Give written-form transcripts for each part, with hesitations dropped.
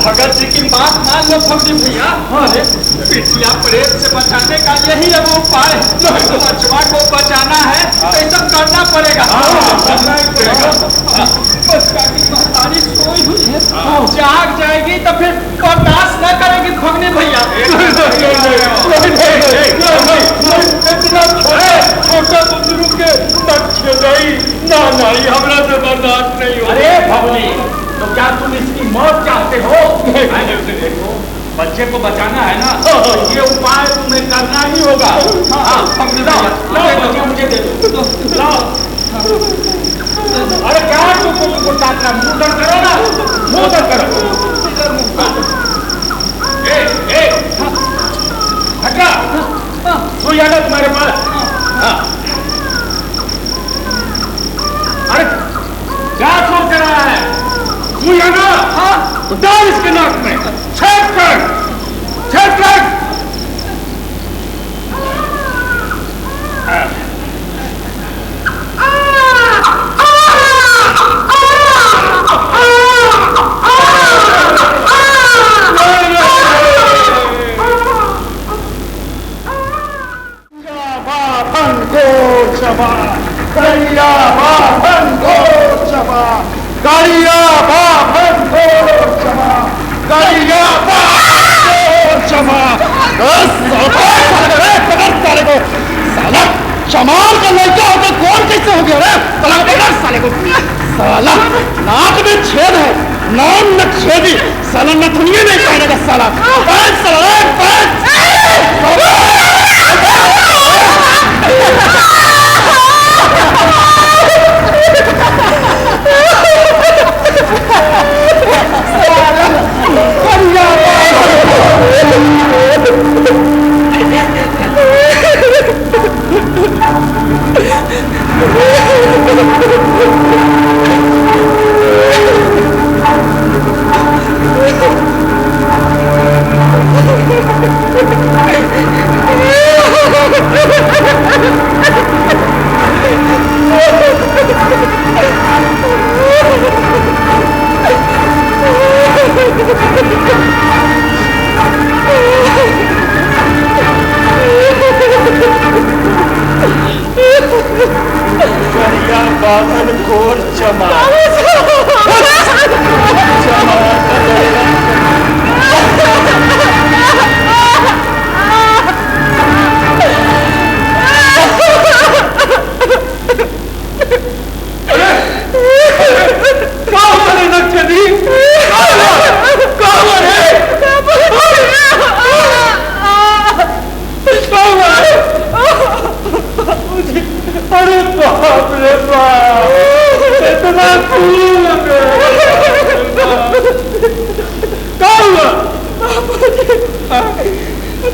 भगत जी की बात मान लो फौजी भैया, पिटिया प्रेत से बचाने का यही अब उपाय है। बचवा को बचाना है तो ये सब करना पड़ेगा। महतारी सोई हुई है, जाग जाएगी तो फिर बर्दाश्त न करेगी फौजी भैया। छोटा बुजुर्ग के ना नहीं हमरा से बर्दाश्त नहीं हो। अरे फौजी, तो क्या तुम इसकी मौत चाहते हो? देखो बच्चे को बचाना है ना, तो ये उपाय तुम्हें करना ही होगा। मुझे दे दो। अरे क्या तुमको मुंह बंद करो ना, मुंह बंद करो। हटा सुई आना तुम्हारे पास। अरे क्या सोच रहा है? सुई आना, डाल इसके नाक में, छेद कर। चमार का लड़का होकर कौन कैसे हो गया रे? साले को साला नाक में छेद है, नाम न छेदी, साला नथुनिया नहीं पहनेगा साला।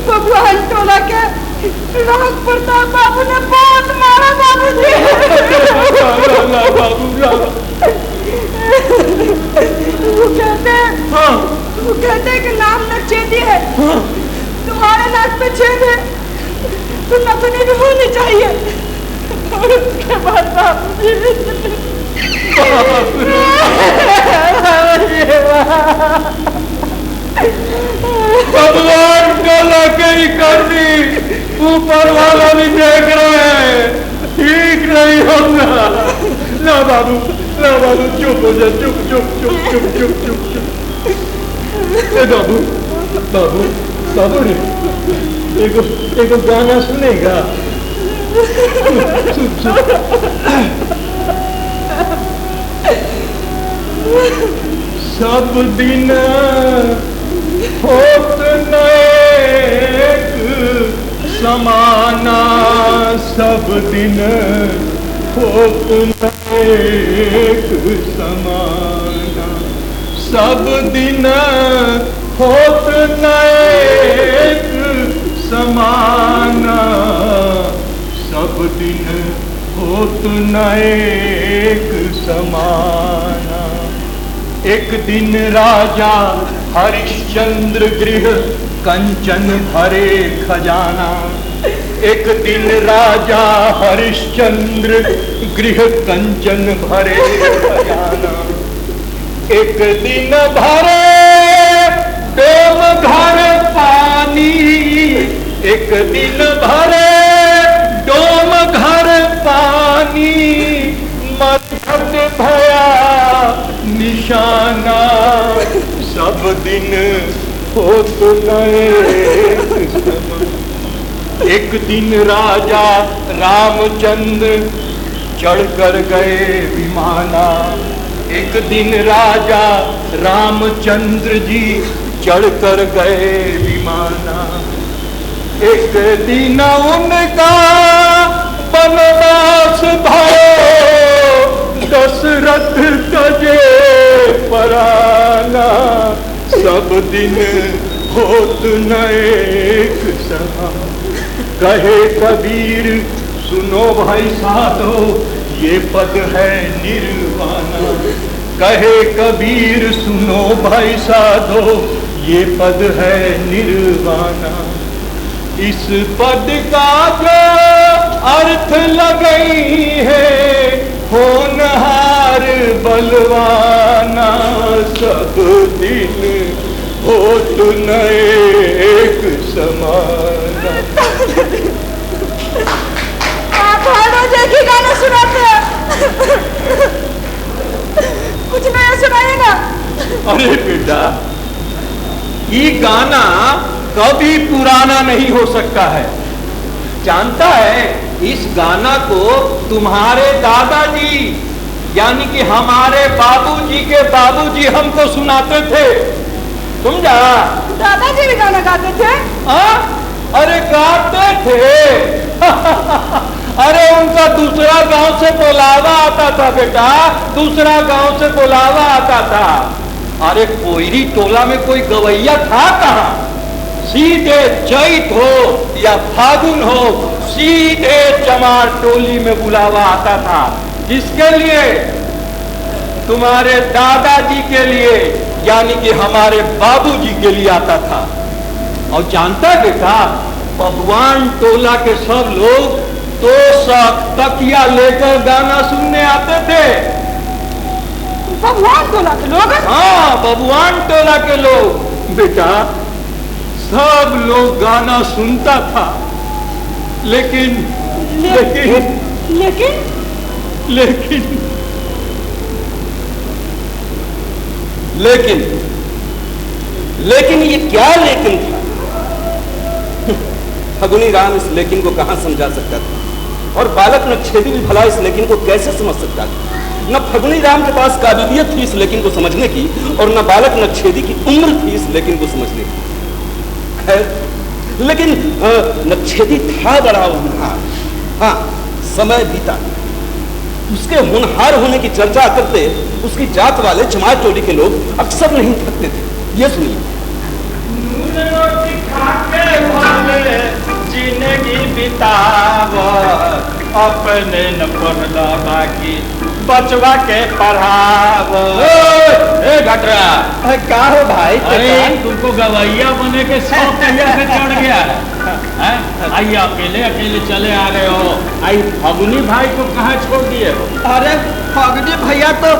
भगवान टोला के राज प्रताप बाबू ने बहुत मारा बाबूजी। वो कहते हैं कि नाम नक्शेदी है। तुम्हारे नाक पे छेद है तो नथनी भी होनी चाहिए। और उसके बाद बाबूजी भगवान टोला के ही कर दी, ऊपर वाला भी देख रहे हैं, ठीक नहीं होगा। ना बाबू चुप हो जा, चुप चुप चुप चुप चुप चुप चुप। बाबू बाबू बाबू ने एक गाना सुनेगा? चुप चुप। सब दिन होत नेक समाना, सब दिन होत नेक समाना, सब दिन होत नेक समाना, सब दिन होत नेक समाना। एक दिन राजा हरिश्चंद्र गृह कंचन भरे खजाना, एक दिन राजा हरिश्चंद्र गृह कंचन भरे खजाना, एक दिन भरे डोम घर पानी, एक दिन भरे डोम घर पानी, मरहट भया निशाना, सब दिन होत नेक समाना। एक दिन राजा रामचंद्र चढ़कर गए विमाना, एक दिन राजा रामचंद्र जी चढ़कर गए विमाना, एक दिन उनका वनवास भयो, दशरथ तजे पराना, सब दिन होत नेक समाना। कहे कबीर सुनो भाई साधो, ये पद है निर्वाणा, कहे कबीर सुनो भाई साधो, ये पद है निर्वाणा। इस पद का जो अर्थ लगई है, होनहार बलवाना, सब दिन होत नेक समाना। आप हारो जैसी गाना सुनाते हैं, कुछ नया सुनाइएगा। अरे बेटा, ये गाना कभी पुराना नहीं हो सकता है। जानता है, इस गाना को तुम्हारे दादाजी यानी कि हमारे बाबूजी के बाबूजी हमको सुनाते थे। समझा? दादाजी भी गाना गाते थे? अरे गाते थे। अरे उनका दूसरा गांव से बुलावा आता था बेटा, दूसरा गांव से बुलावा आता था। अरे कोयरी टोला में कोई गवैया था कहाँ? सीधे चैत हो या फागुन हो, सीधे चमार टोली में बुलावा आता था। किसके लिए? तुम्हारे दादाजी के लिए, यानी कि हमारे बाबूजी के लिए आता था। और जानता है बेटा, भगवान टोला के सब लोग तो तकिया लेकर गाना सुनने आते थे। भगवान टोला के लोग? हाँ, भगवान टोला के लोग। बेटा, सब लोग गाना सुनता था, लेकिन लेकिन लेकिन लेकिन लेकिन लेकिन ये क्या लेकिन था? फगुनी राम इस लेकिन को कहां समझा सकता था, और बालक नक्षेदी भी भला इस लेकिन को कैसे समझ सकता था? न फगुनी राम के पास काबिलियत थी इस लेकिन को समझने की, और न बालक नक्षेदी की उम्र थी इस लेकिन को समझने की। लेकिन नक्षेदी था बड़ा होनहार। हाँ, समय बीता, उसके होनहार होने की चर्चा करते उसकी जात वाले चमार टोली के लोग अक्सर नहीं थकते थे। ये सुनिए। अपने न पढ़ला बाकी बचवा के पढ़ाव। ए घटरा, का हो भाई? अरे तुमको गवैया बने के शौक कहिया से चढ़ गया है? आई अकेले अकेले चले आ रहे हो। आई फगुनी भाई को कहाँ छोड़ दिए हो? अरे फगुनी भैया तो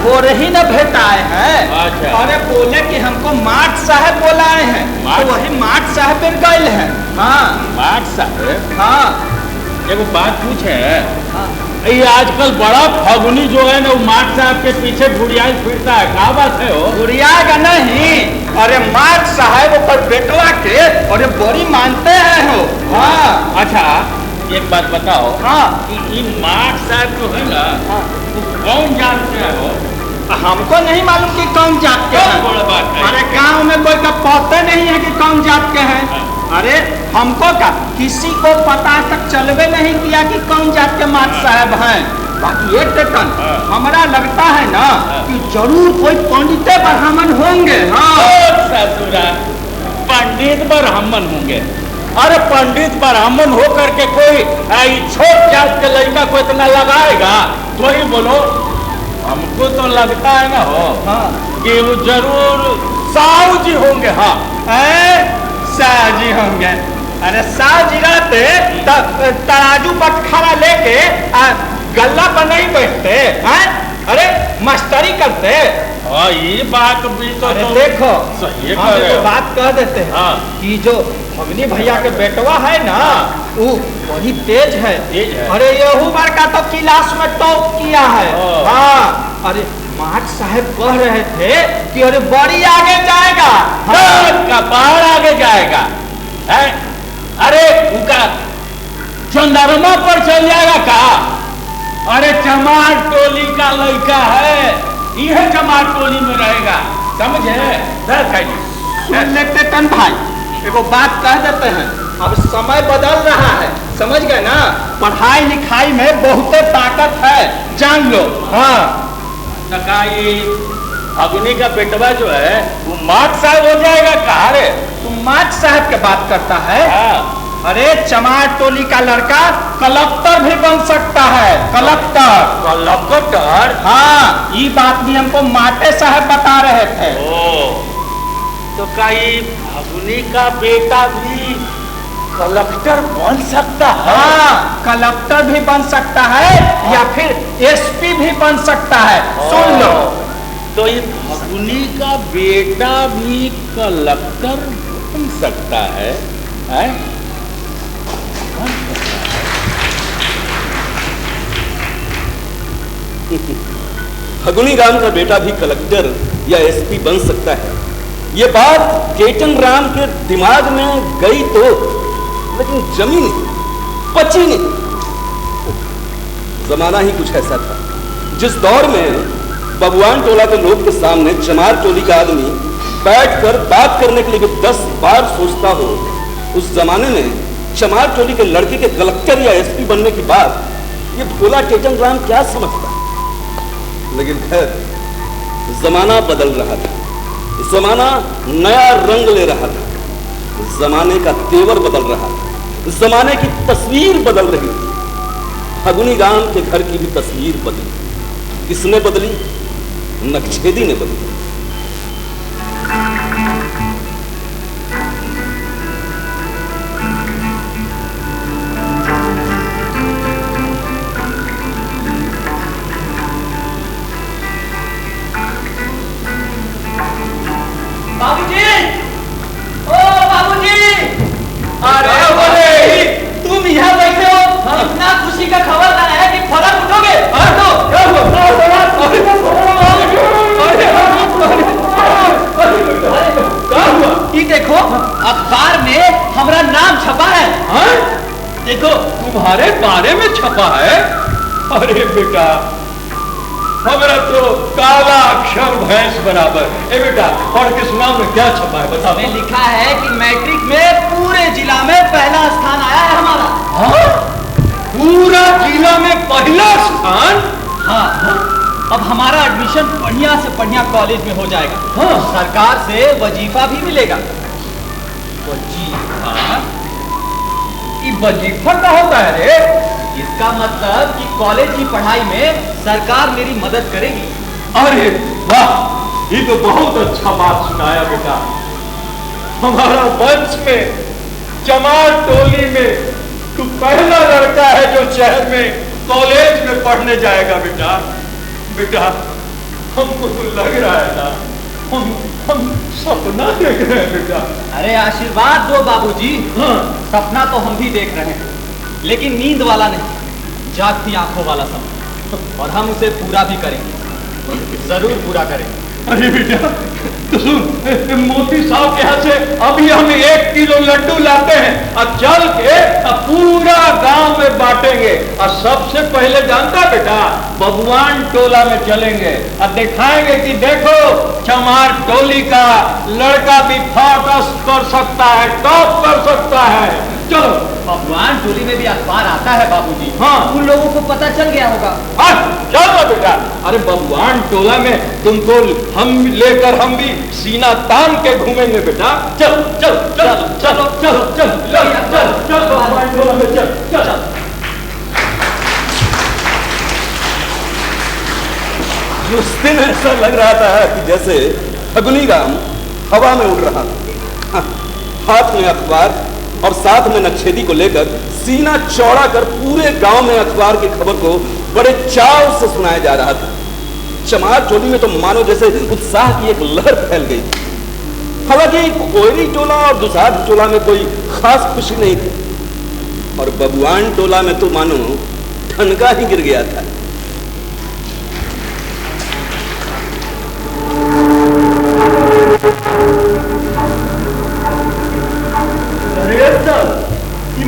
हो रही न भेटाए हैं। अच्छा। अरे बोले कि हमको माठ साहब बुलाए हैं, तो वही माठ साहब पर गए हैं। हाँ माठ साहब? हाँ। एगो बात पूछे, हाँ। ये आजकल बड़ा फगुनी जो है ना वो माठ साहब के पीछे घुड़ियाई फिरता है, क्या बात है वो? घुड़ियाएगा नहीं, अरे माठ साहब पर बेटवा के अरे बड़ी मानते हैं हो। हाँ। अच्छा एक बात बताओ, हाँ। ये माठ साहब जो है ना वो कौन जात के है वो? हमको नहीं मालूम कि कौन जात के हैं। बड़ा बात है। अरे गांव में कोई का पता नहीं है कि कौन जात के हैं। अरे हमको का किसी को पता तक चलवे नहीं किया कि कौन जात के माठ साहब हैं। बाकी एक टन हमारा लगता है ना कि जरूर कोई पंडित ब्राह्मण होंगे। हाँ ससुरा, पंडित ब्राह्मण होंगे? अरे पंडित ब्राह्मण हो करके कोई छोट जात के लड़का को इतना लगाएगा? तो ही बोलो, हमको तो लगता है ना हो कि वो जरूर साहू जी होंगे। हाँ साहू जी होंगे। अरे साहू जी रहते तराजू पटखाना लेके गल्ला पर नहीं बैठते हैं? अरे मस्टरी करते। हाँ ये बात भी तो देखो सही हम तो बात कह देते हैं। हाँ। कि जो फगनी भैया के बेटवा है ना वो बड़ी तेज है। अरे यहू बार का तो क्लास में टॉप किया है। हाँ। अरे माठ साहब कह रहे थे कि अरे बड़ी आगे जाएगा। हाँ। कपार आगे जाएगा है? अरे उनका चंद्रमा पर चल जाएगा का? अरे चमार टोली का लड़का है, यह चमार टोली में रहेगा, समझे? सुन लेते तन भाई, एगो बात कह देते हैं। अब समय बदल रहा है, समझ गए ना? पढ़ाई लिखाई में बहुत ताकत है, जान लो। हाँ। अग्नि का बेटवा जो है वो माठ साहब हो जाएगा कहा रे? तुम माठ साहब की बात करता है? हाँ। अरे चमार टोली का लड़का कलेक्टर भी बन सकता है। कलेक्टर? कलेक्टर? हाँ, ये बात भी हमको माटे साहब बता रहे थे। ओ, तो कहीं अग्नि का बेटा भी कलेक्टर बन सकता है? हाँ, कलेक्टर भी बन सकता है या फिर एसपी भी बन सकता है। सुन लो, तो ये अग्नि का बेटा भी कलेक्टर बन सकता है? फगुनी राम का बेटा भी कलेक्टर या एसपी बन सकता है। ये बात केतन राम के दिमाग में गई तो, लेकिन जमी नहीं, पची नहीं। जमाना ही कुछ ऐसा था। जिस दौर में बबुआन टोला के लोग के सामने चमार टोली का आदमी बैठकर बात करने के लिए 10 बार सोचता हो, उस जमाने में चमार टोली के लड़के के कलेक्टर या एसपी बनने की बात ये भोला केतन राम क्या समझता? लेकिन खैर, जमाना बदल रहा था, जमाना नया रंग ले रहा था, जमाने का तेवर बदल रहा था, जमाने की तस्वीर बदल रही थी। फगुनी राम के घर की भी तस्वीर बदली। किसने बदली? नक्शेदी ने बदली। बाबूजी, ओ बाबूजी, अरे बोले तुम यहाँ बैठे हो, इतना खुशी का खबर लाया है कि फलक उठोगे? ये देखो अखबार में हमारा नाम छपा है। हाँ? देखो तुम्हारे बारे में छपा है? अरे बेटा, हमारा तो काला अक्षर भैंस बराबर। ए बेटा, पढ़ के सुनाओ में क्या छपा है, बताओ। में लिखा है कि मैट्रिक में पूरे जिला में पहला स्थान आया है हमारा। हाँ? पूरा जिला में पहला स्थान? हाँ, अब हमारा एडमिशन बढ़िया से बढ़िया कॉलेज में हो जाएगा। हाँ। सरकार से वजीफा भी मिलेगा। वजीफा? ये वजीफा क्या होता है रे? इसका मतलब कि कॉलेज की पढ़ाई में सरकार मेरी मदद करेगी। अरे वाह, ये तो बहुत अच्छा बात सुनाया बेटा। हमारा वंश में, चमार टोली में तू पहला लड़का है जो शहर में कॉलेज में पढ़ने जाएगा बेटा। बेटा हमको तो लग रहा है ना हम सपना देख रहे हैं बेटा। अरे आशीर्वाद दो बाबूजी। हाँ। सपना तो हम भी देख रहे हैं, लेकिन नींद वाला नहीं, जागती आंखों वाला सपना, और हम उसे पूरा भी करेंगे, जरूर पूरा करेंगे। अरे बेटा तो सुन, मोती साहब के यहाँ से अभी हम 1 किलो लड्डू लाते हैं और चल के पूरा गांव में बांटेंगे। और सबसे पहले जानता बेटा, बबुआन टोला में चलेंगे और दिखाएंगे कि देखो चमार टोली का लड़का भी फाटस कर सकता है, टॉप कर सकता है। चलो। भगवान टोली में भी अखबार आता है बाबूजी। हाँ। उन लोगों को पता चल गया होगा। चलो बेटा। अरे भगवान टोला में तुमको हम लेकर हम भी सीना तान के घूमेंगे बेटा। चल चल चल चलो चलो चल चल चल चल भगवान टोला में चल चल। उस दिन ऐसा लग रहा था कि जैसे फगुनी राम हवा में उड़ रहा था, हाथ में अखबार और साथ में नक्शेदी को लेकर सीना चौड़ा कर पूरे गांव में अखबार की खबर को बड़े चाव से सुनाया जा रहा था। चमार टोली में तो मानो जैसे उत्साह की एक लहर फैल गई। हालांकि कोयरी टोला और दुसाध टोला में कोई खास खुशी नहीं थी, और बबुआन टोला में तो मानो ठनका ही गिर गया था।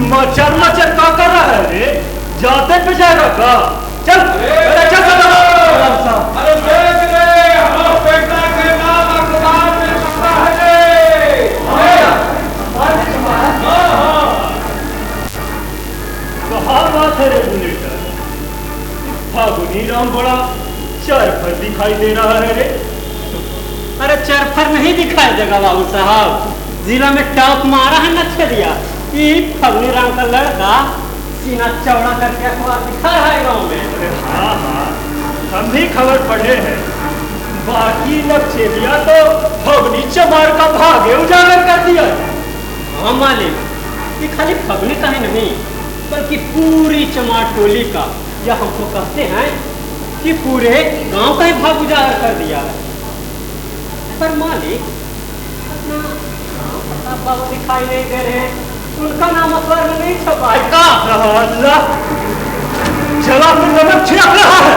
मचर मचर का कर रहा है रे? जाते पे जाएगा का? चल अरे चल अरे देख रे, हम बेटा के नाम अखबार में छपा है रे। कहाँ बात है रे बुलेटर? फागुनी राम बड़ा चरफर दिखाई दे रहा है रे। अरे चरफर नहीं दिखाई देगा बाबू साहब, जिला में टॉप मारा है नक्शे दिया। फगनी राम का लड़का सीना चौड़ा करके अखबार दिखा रहा है गाँव में। हाँ हाँ, हम भी खबर पढ़े हैं। बाकी नक्शेदिया तो फगनी चमार का भाग्य उजागर कर दिया। हाँ मालिक, ये खाली फगनी का ही नहीं बल्कि पूरी चमार टोली का, या हमको कहते हैं कि पूरे गांव का ही भाग उजागर कर दिया है। पर मालिक अपना प्रताप बाबू दिखाई नहीं दे रहे, उनका नाम अखबार में नहीं छपा है। चला तो नमक छिड़क रहा है।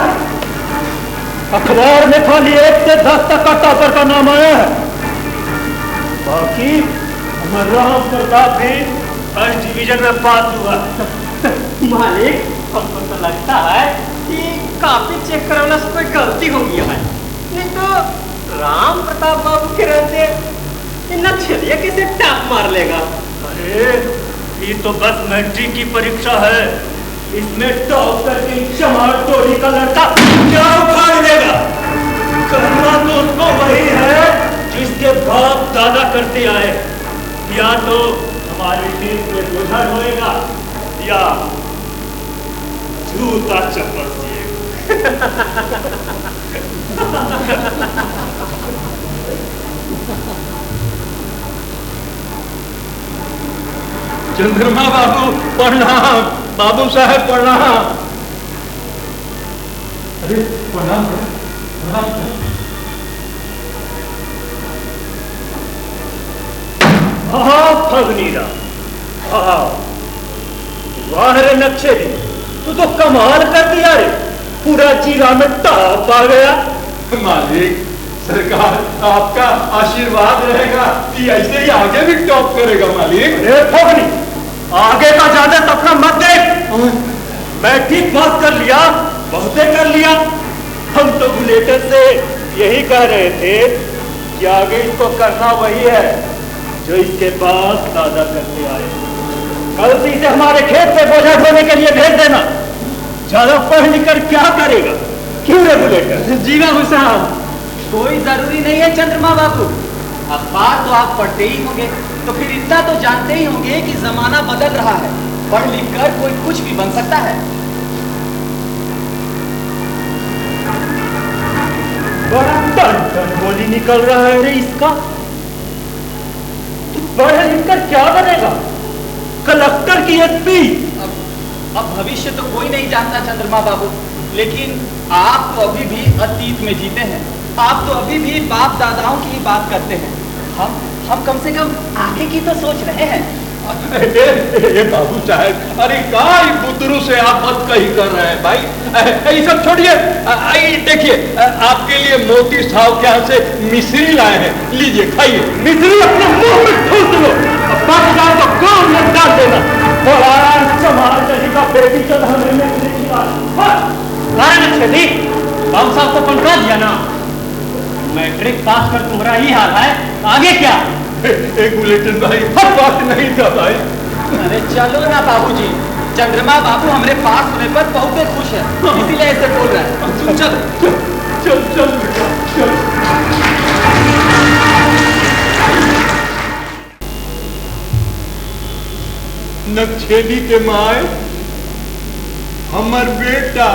अखबार में खाली 1 से 10 तक का टॉपर का नाम आया है। बाकी राम प्रताप भी फर्स्ट डिवीजन में पास हुआ। मालिक हमको तो लगता है कि काफी चेक कराना से कोई गलती हो गया है, नहीं तो राम प्रताप बाबू के रहते नक्शेदिया किसे टाप मार लेगा। अरे ये तो बस मैट्रिक की परीक्षा है, इसमें टॉप करके चमार टोली का लड़का क्या उखाड़ लेगा? करना तो उसको वही है जिसके बाप दादा करते आए। या तो हमारे देश में बोझा ढोएगा या जूता चप्पल चंद्रमा बाबू प्रणाम। बाबू साहब प्रणाम। अरे प्रणाम प्रणाम। हाँ फगनीरा, हाँ वाह रे नक्शे, तू तो कमाल कर दिया रे, पूरा जीरा में टॉप आ गया। मालिक सरकार आपका आशीर्वाद रहेगा कि ऐसे ही आगे भी टॉप करेगा मालिक। अरे फगनी, आगे का ज्यादा सपना मत देख। मैं ठीक बात कर लिया, बहुते कर लिया। हम तो बुलेटर से यही कह रहे थे कि आगे इसको करना वही है जो इसके पास दादा करते आए। कल से इसे हमारे खेत पे बोझा ढोने के लिए भेज देना। ज्यादा पढ़ लिख कर क्या करेगा? क्यों रे बुलेटर? जी बाबू साहब। कोई जरूरी नहीं है चंद्रमा बाबू, अखबार तो आप पढ़ते ही होंगे, तो फिर इतना तो जानते ही होंगे कि जमाना बदल रहा है, पढ़ लिख कर कोई कुछ भी बन सकता है। निकल रहा है रे इसका। तू पढ़ लिख कर क्या बनेगा? कलेक्टर की एसपी। अब भविष्य तो कोई नहीं जानता चंद्रमा बाबू, लेकिन आप तो अभी भी अतीत में जीते हैं। आप तो अभी भी बाप दादाओं की ही बात करते हैं। हम कम से कम आगे की तो सोच रहे हैं। बाबू साहब, अरे काय बुतरू से आप बात कही कर रहे हैं भाई। ये सब छोड़िए, देखिए आपके लिए मोती साहब के यहाँ से मिश्री लाए हैं, लीजिए खाइए। मिश्री अपने मुंह में ठूस लो, पक जाए तो काम में डाल देना। और आराम संभाल का बेबी चल हमें छेदी बाबू साहब को पलटा दिया ना। मैट्रिक पास कर तुम्हारा ही हाल है, आगे क्या? एक बुलेटिन भाई, हर बात नहीं था भाई। अरे चलो ना बाबूजी, चंद्रमा बाबू हमारे पास होने पर बहुत ही खुश है, इसीलिए ऐसे बोल रहे हैं। चल चल चल बेटा चल। नक्छेदी के माए, हमर बेटा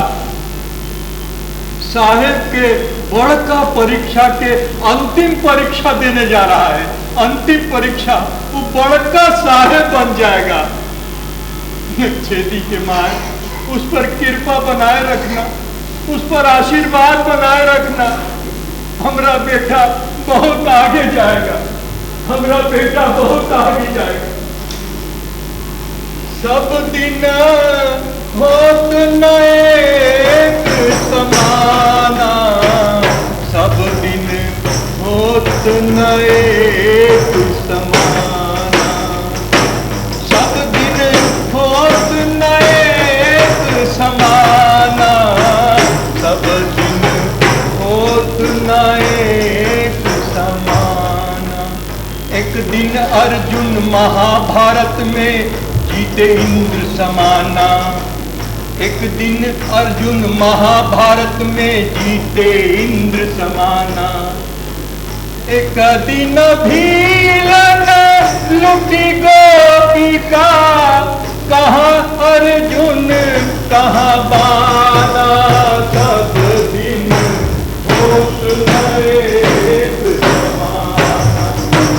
साहेब के बड़का परीक्षा के अंतिम परीक्षा देने जा रहा है। अंतिम परीक्षा वो बड़का साहेब बन जाएगा। छेदी के माए, उस पर कृपा बनाए रखना, उस पर आशीर्वाद बनाए रखना। हमरा बेटा बहुत आगे जाएगा, हमरा बेटा बहुत आगे जाएगा। सब दिन होत नए समाना, सब दिन होत नए समाना, सब दिन होत नए समाना, सब दिन होत नए समाना। एक दिन अर्जुन महाभारत में जीते इंद्र समाना, एक दिन अर्जुन महाभारत में जीते इंद्र समाना। एक दिन भीलन लुटी गोपिका, कहाँ अर्जुन कहाँ बाना, सब दिन होत नए समाना,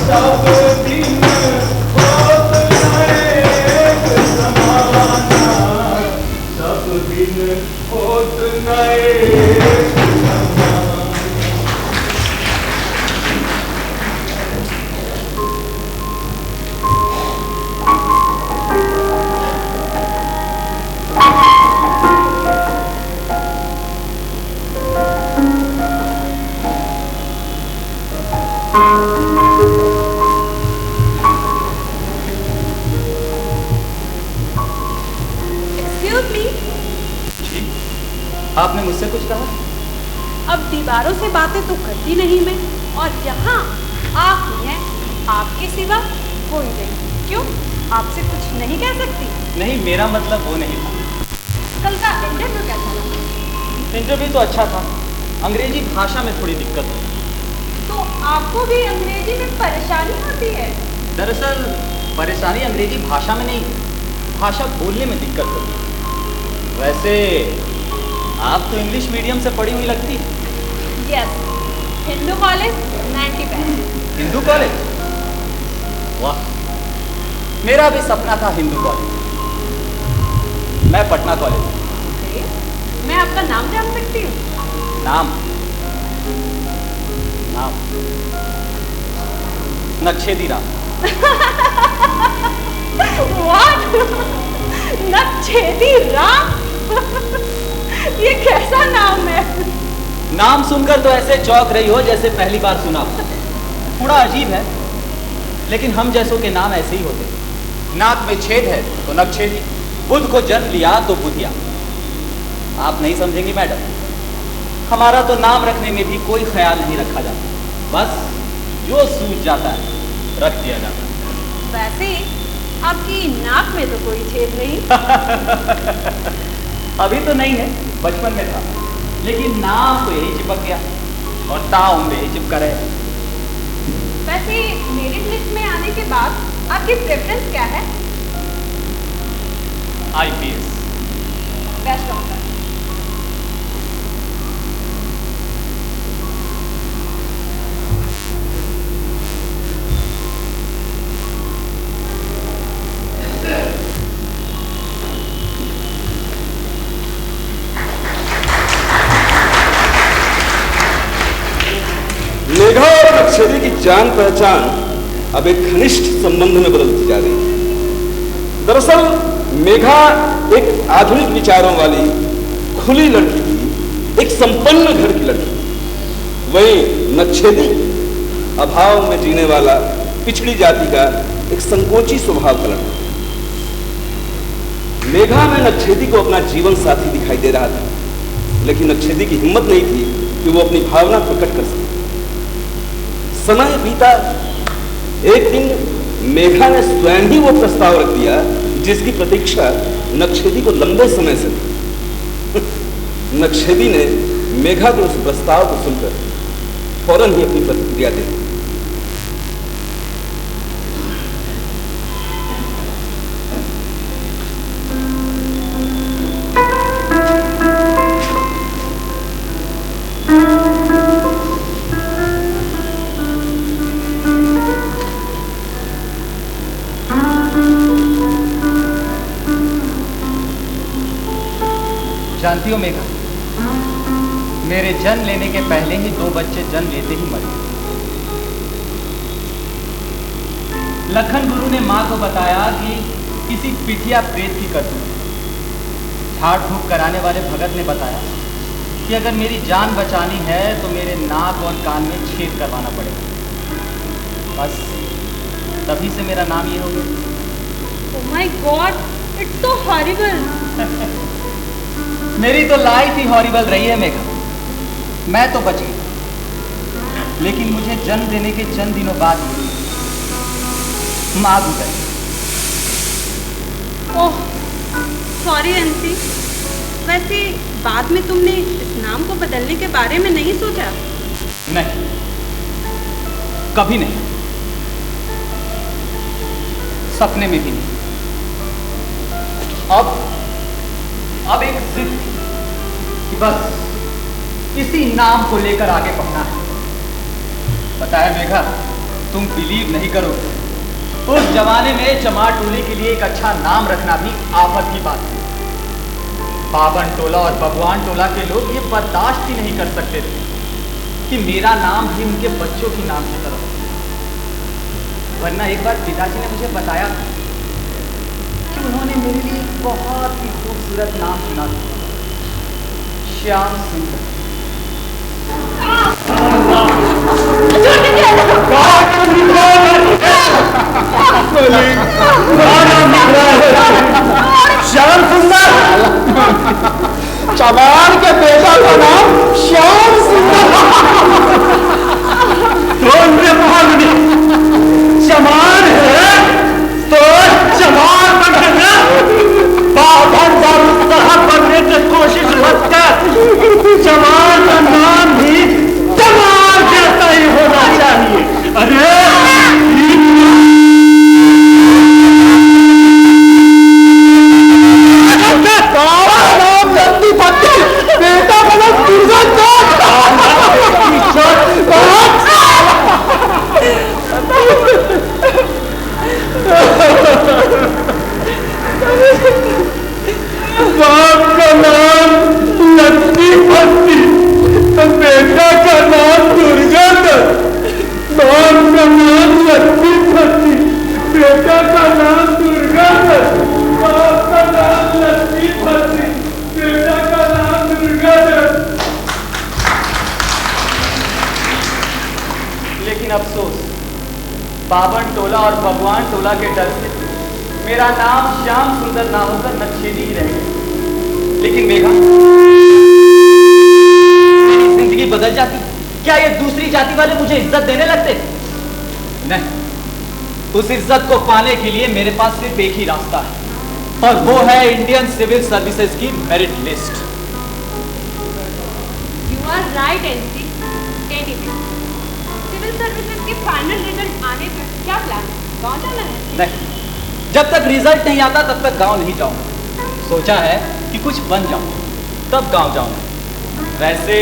सब दिन होत नए समाना, सब दिन होत नए समाना। Excuse me, आपने मुझसे कुछ कहा? अब दीवारों से बातें तो करती नहीं मैं, और यहाँ आप ही हैं, आपके सिवा कोई नहीं। क्यों, आपसे कुछ नहीं कह सकती? नहीं, मेरा मतलब वो नहीं था। कल का इंटरव्यू कैसा लगा? इंटरव्यू तो अच्छा था, अंग्रेजी भाषा में थोड़ी दिक्कत हुई। तो आपको भी अंग्रेजी में परेशानी होती है? दरअसल परेशानी अंग्रेजी भाषा में नहीं, भाषा बोलने में दिक्कत होती है। वैसे आप तो इंग्लिश मीडियम से पढ़ी हुई लगती है। Yes, Hindu college 90%। Hindu college? वाह, मेरा भी सपना था हिंदू कॉलेज। मैं पटना कॉलेज। मैं आपका नाम जान सकती हूँ? नाम नाम नक्छेदी राम। What? नक्छेदी राम? ये कैसा नाम है? नाम सुनकर तो ऐसे चौंक रही हो जैसे पहली बार सुना हो। थोड़ा अजीब है, लेकिन हम जैसों के नाम ऐसे ही होते। नाक में छेद है तो नक्छेदी, बुध को जन्म लिया तो बुधिया। आप नहीं समझेंगी मैडम, हमारा तो नाम रखने में भी कोई ख्याल नहीं रखा जाता, बस जो सूझ जाता है रख दिया जाता है। वैसे आपकी नाक में तो कोई छेद नहीं। अभी तो नहीं है, बचपन में था, लेकिन नाम तो यही चिपक गया और ताउम्र यही चिपका रहे। वैसे मेरिट लिस्ट में आने के बाद आपकी प्रेफरेंस क्या है? IPS। Best of luck. जान पहचान अब एक घनिष्ठ संबंध में बदलती जा रही है। दरअसल मेघा एक आधुनिक विचारों वाली खुली लड़की थी, एक संपन्न घर की लड़की। वहीं नच्छेदी अभाव में जीने वाला पिछड़ी जाति का एक संकोची स्वभाव का लड़का। मेघा में नच्छेदी को अपना जीवन साथी दिखाई दे रहा था, लेकिन नच्छेदी की हिम्मत नहीं थी कि वो अपनी भावना प्रकट कर सके। समय बीता, एक दिन मेघा ने स्वयं ही वो प्रस्ताव रख दिया जिसकी प्रतीक्षा नच्छेदी को लंबे समय से थी। नच्छेदी ने मेघा के उस प्रस्ताव को सुनकर फौरन ही अपनी प्रतिक्रिया दे दी। जानती हो मेघा, मेरे जन्म लेने के पहले ही 2 बच्चे जन्म लेते ही मर गए। लखन गुरु ने माँ को बताया कि किसी पिठिया प्रेत की करतूत। झाड़ फूक कराने वाले भगत ने बताया कि अगर मेरी जान बचानी है तो मेरे नाक और कान में छेद करवाना पड़ेगा। बस तभी से मेरा नाम ये हो गया। Oh my God, it's so horrible. मेरी तो लाइफ ही हॉरिबल रही है मेघा। मैं तो बच गई, लेकिन मुझे जन्म देने के चंद दिनों बाद माँ गुजर गई। ओह सॉरी एंसी, वैसे बाद में तुमने इस नाम को बदलने के बारे में नहीं सोचा? नहीं, कभी नहीं, सपने में भी नहीं। अब एक जिद कि बस इसी नाम को लेकर आगे बढ़ना है। पता है मेघा, तुम बिलीव नहीं करोगे, उस जमाने में चमार टोली के लिए एक अच्छा नाम रखना भी आफत की बात थी। बावन टोला और भगवान टोला के लोग ये बर्दाश्त ही नहीं कर सकते थे कि मेरा नाम भी उनके बच्चों की नाम की तरह हो। वरना एक बार पिताजी ने मुझे बताया कि उन्होंने मेरे लिए एक बहुत ही खूबसूरत नाम चुना था, श्याम सुंदर। श्याम सुंदर, चमार के बेटा का नाम श्याम सुंदर। चमार है तो चमार बनना, बावन बार उस तरह बनने की कोशिश मत कर। चमार का नाम भी चमार जैसा ही होना चाहिए। अरे बेटा बना बाप का नाम लक्ष्मी भक्ति, बेटा का नाम दुर्गा दत्त। बाप का नाम लक्ष्मी भक्ति, बेटा का नाम दुर्गा दत्त। बाप का नाम लक्ष्मी भक्ति, बेटा का नाम दुर्गा दत्त। लेकिन अफसोस, बावन टोला और भगवान टोला के डर से मेरा नाम श्याम सुंदर ना होकर नच्छेदी ही रह गया। लेकिन मेघा, मेरी जिंदगी बदल जाती, क्या ये दूसरी जाति वाले मुझे इज्जत देने लगते? नहीं, उस इज्जत को पाने के लिए मेरे पास सिर्फ एक ही रास्ता है, और वो है इंडियन सिविल सर्विसेज की merit list. You are right Ancy. Anyway, civil services के फाइनल रिजल्ट आने पर क्या प्लान है? गाँव जाना है? नहीं, जब तक रिजल्ट नहीं आता तब तक गांव नहीं जाऊंगा। सोचा है कि कुछ बन जाऊं, तब गांव जाऊंगा। वैसे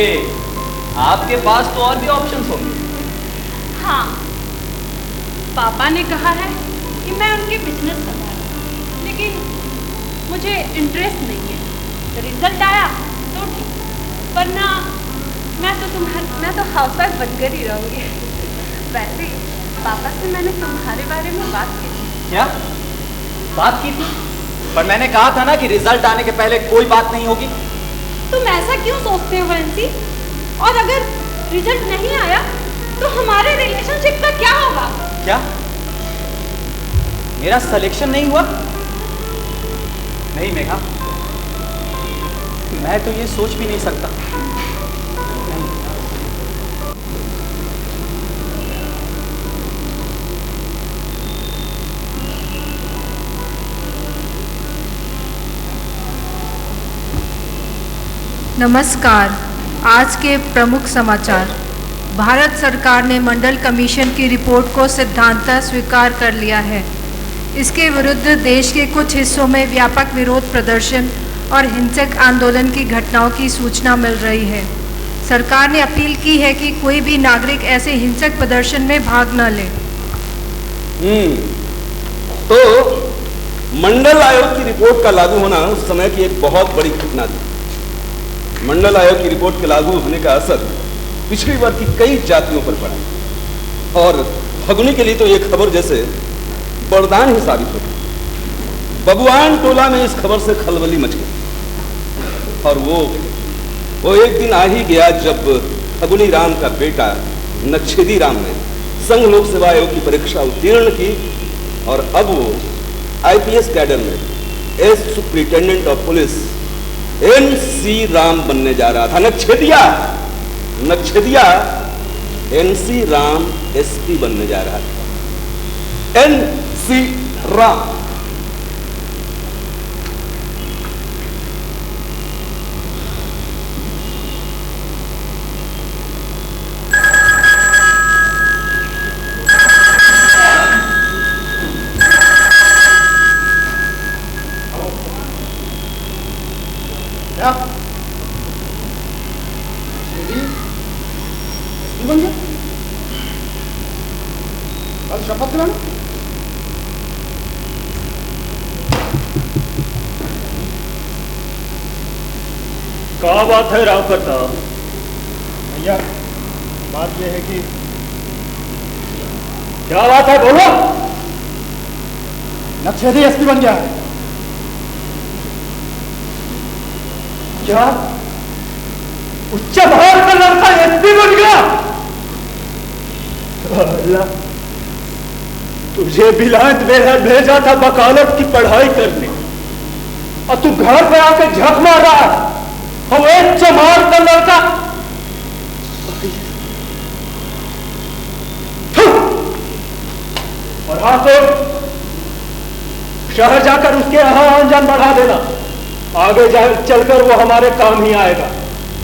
आपके पास तो और भी ऑप्शंस होंगे। हाँ, पापा ने कहा है कि मैं उनके बिजनेस संभालूं, लेकिन मुझे इंटरेस्ट नहीं है। रिजल्ट आया तो ठीक, वरना मैं तो हाउसवाइफ बनकर ही रहूंगी। वैसे पापा से मैंने तुम्हारे बारे में बात की थी। क्या बात की थी? पर मैंने कहा था ना कि रिजल्ट आने के पहले कोई बात नहीं होगी। तुम ऐसा क्यों सोचते हो वंशी? और अगर रिजल्ट नहीं आया तो हमारे रिलेशनशिप का क्या होगा? क्या मेरा सिलेक्शन नहीं हुआ? नहीं मेघा, मैं तो ये सोच भी नहीं सकता। नमस्कार। आज के प्रमुख समाचार। भारत सरकार ने मंडल कमीशन की रिपोर्ट को सिद्धांततः स्वीकार कर लिया है। इसके विरुद्ध देश के कुछ हिस्सों में व्यापक विरोध प्रदर्शन और हिंसक आंदोलन की घटनाओं की सूचना मिल रही है। सरकार ने अपील की है कि कोई भी नागरिक ऐसे हिंसक प्रदर्शन में भाग न ले। तो मंडल आयोग की रिपोर्ट का लागू होना उस समय की एक बहुत बड़ी घटना थी। मंडल आयोग की रिपोर्ट के लागू होने का असर पिछड़ी वर्ग की कई जातियों पर पड़ा और फगुनी के लिए तो यह खबर जैसे वरदान ही साबित होगी। बबुआन टोला में इस खबर से खलबली मच गई और वो एक दिन आ ही गया जब फगुनी राम का बेटा नक्षेदी राम ने संघ लोक सेवा आयोग की परीक्षा उत्तीर्ण की और अब वो आईपीएस कैडर में S superintendent of police NC Ram बनने जा रहा था। नक्षेदिया NC राम SP बनने जा रहा था। NC राम। शपथ दिलाना? क्या बात है राव प्रताप? भैया बात यह है कि क्या बात है, बोलो। नक्षेदी SP बन गया है। क्या उच्च भारत का लड़का SP बन गया? अल्लाह, तुझे बिलायत भेजा था वकालत की पढ़ाई करने और तू घर पे आके झक मार रहा है। और एक चमार का लड़का और हाँ तो शहर जाकर उसके यहाँ अंजाम बढ़ा देना। आगे चलकर वो हमारे काम ही आएगा।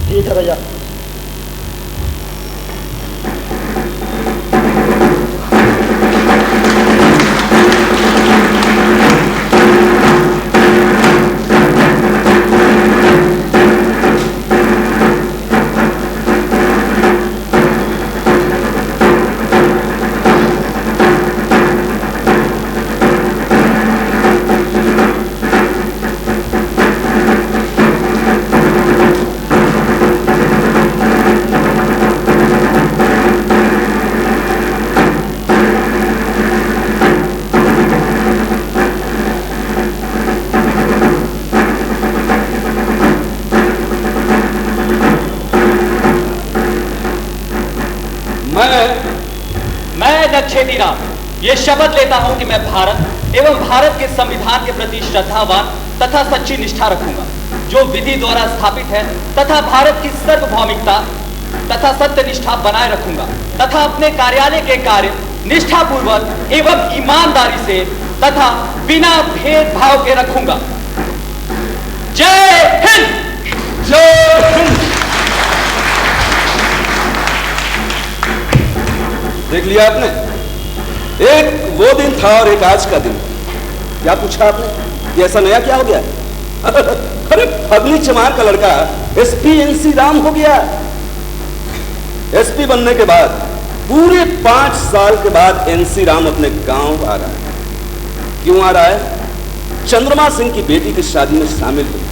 ठीक है भैया। नक्षेदी राम ये शपथ लेता हूं कि मैं भारत एवं भारत के संविधान के प्रति श्रद्धावान तथा सच्ची निष्ठा रखूंगा, जो विधि द्वारा स्थापित है, तथा भारत की सार्वभौमिकता तथा सत्य निष्ठा बनाए रखूंगा, तथा अपने कार्यालय के कार्य निष्ठापूर्वक एवं ईमानदारी से तथा बिना भेदभाव के रखूंगा। जय हिंद। जय हिंद। देख लिया आपने, एक वो दिन था और एक आज का दिन। क्या पूछा आपने कि ऐसा नया क्या हो गया? अरे फगली चमार का लड़का SP NC राम हो गया। SP बनने के बाद पूरे 5 साल के बाद NC राम अपने गांव आ रहा है। क्यों आ रहा है? चंद्रमा सिंह की बेटी की शादी में शामिल हुई।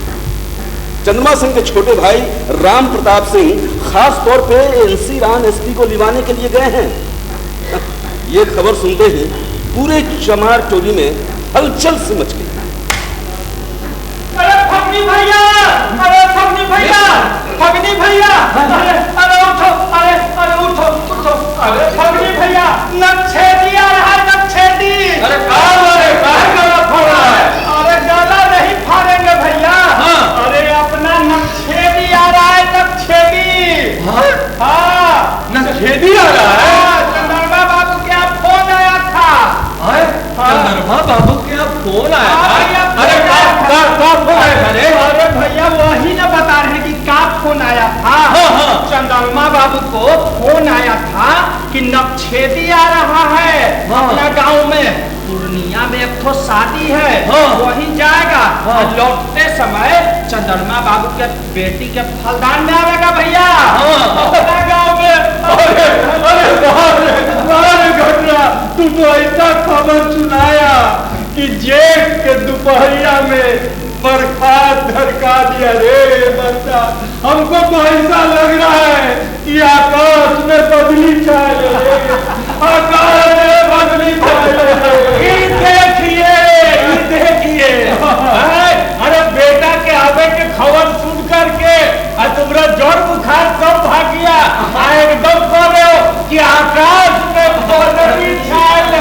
चंद्रमा सिंह के छोटे भाई राम प्रताप सिंह खास तौर पे NC राम SP को लिवाने के लिए गए हैं। ये खबर सुनते ही पूरे चमार टोली में हलचल से मच गई। अरे फगनी भैया, अरे फगनी भैया, फगनी भैया, अरे उठो, अरे उठो, अरे फगनी भैया, नक्छेदी आ रहा है, नक्छेदी। अरे काहे गला फोड़ रहा है? अरे गला नहीं फाड़ेंगे भैया। हाँ। अरे अपना नक्छेदी आ रहा है, नक्छेदी। हाँ, नक्छेदी आ रहा है? चंद्रमा बाबू के यहाँ फोन आया था। चंद्रमा बाबू के यहाँ फोन आया हाँ, था? भैया, अरे का फोन आया था रे? अरे भैया वही ना बता रहे कि का फोन आया था। हाँ। चंद्रमा बाबू को फोन आया था कि नक्छेदी आ रहा है अपना गांव में। पूर्णिया में एक तो शादी है, वहीं जाएगा। और लौटते समय चंद्रमा बाबू के बेटी के फलदान में आवेगा भैया अपना गाँव में। अरे घटना, तू तो ऐसा खबर सुनाया कि जेठ के दोपहरिया में बरखा धड़का दिया रे बच्चा। हमको तो ऐसा लग रहा है कि आकाश में बदली छाए ले, आकाश में बदली छाए ले। देखिए अरे बेटा के आवे के खबर सुन करके तुम्हारा जोर बुखार कब भाग गया? एकदम कह रहे हो कि आकाश में बदली छाए ले।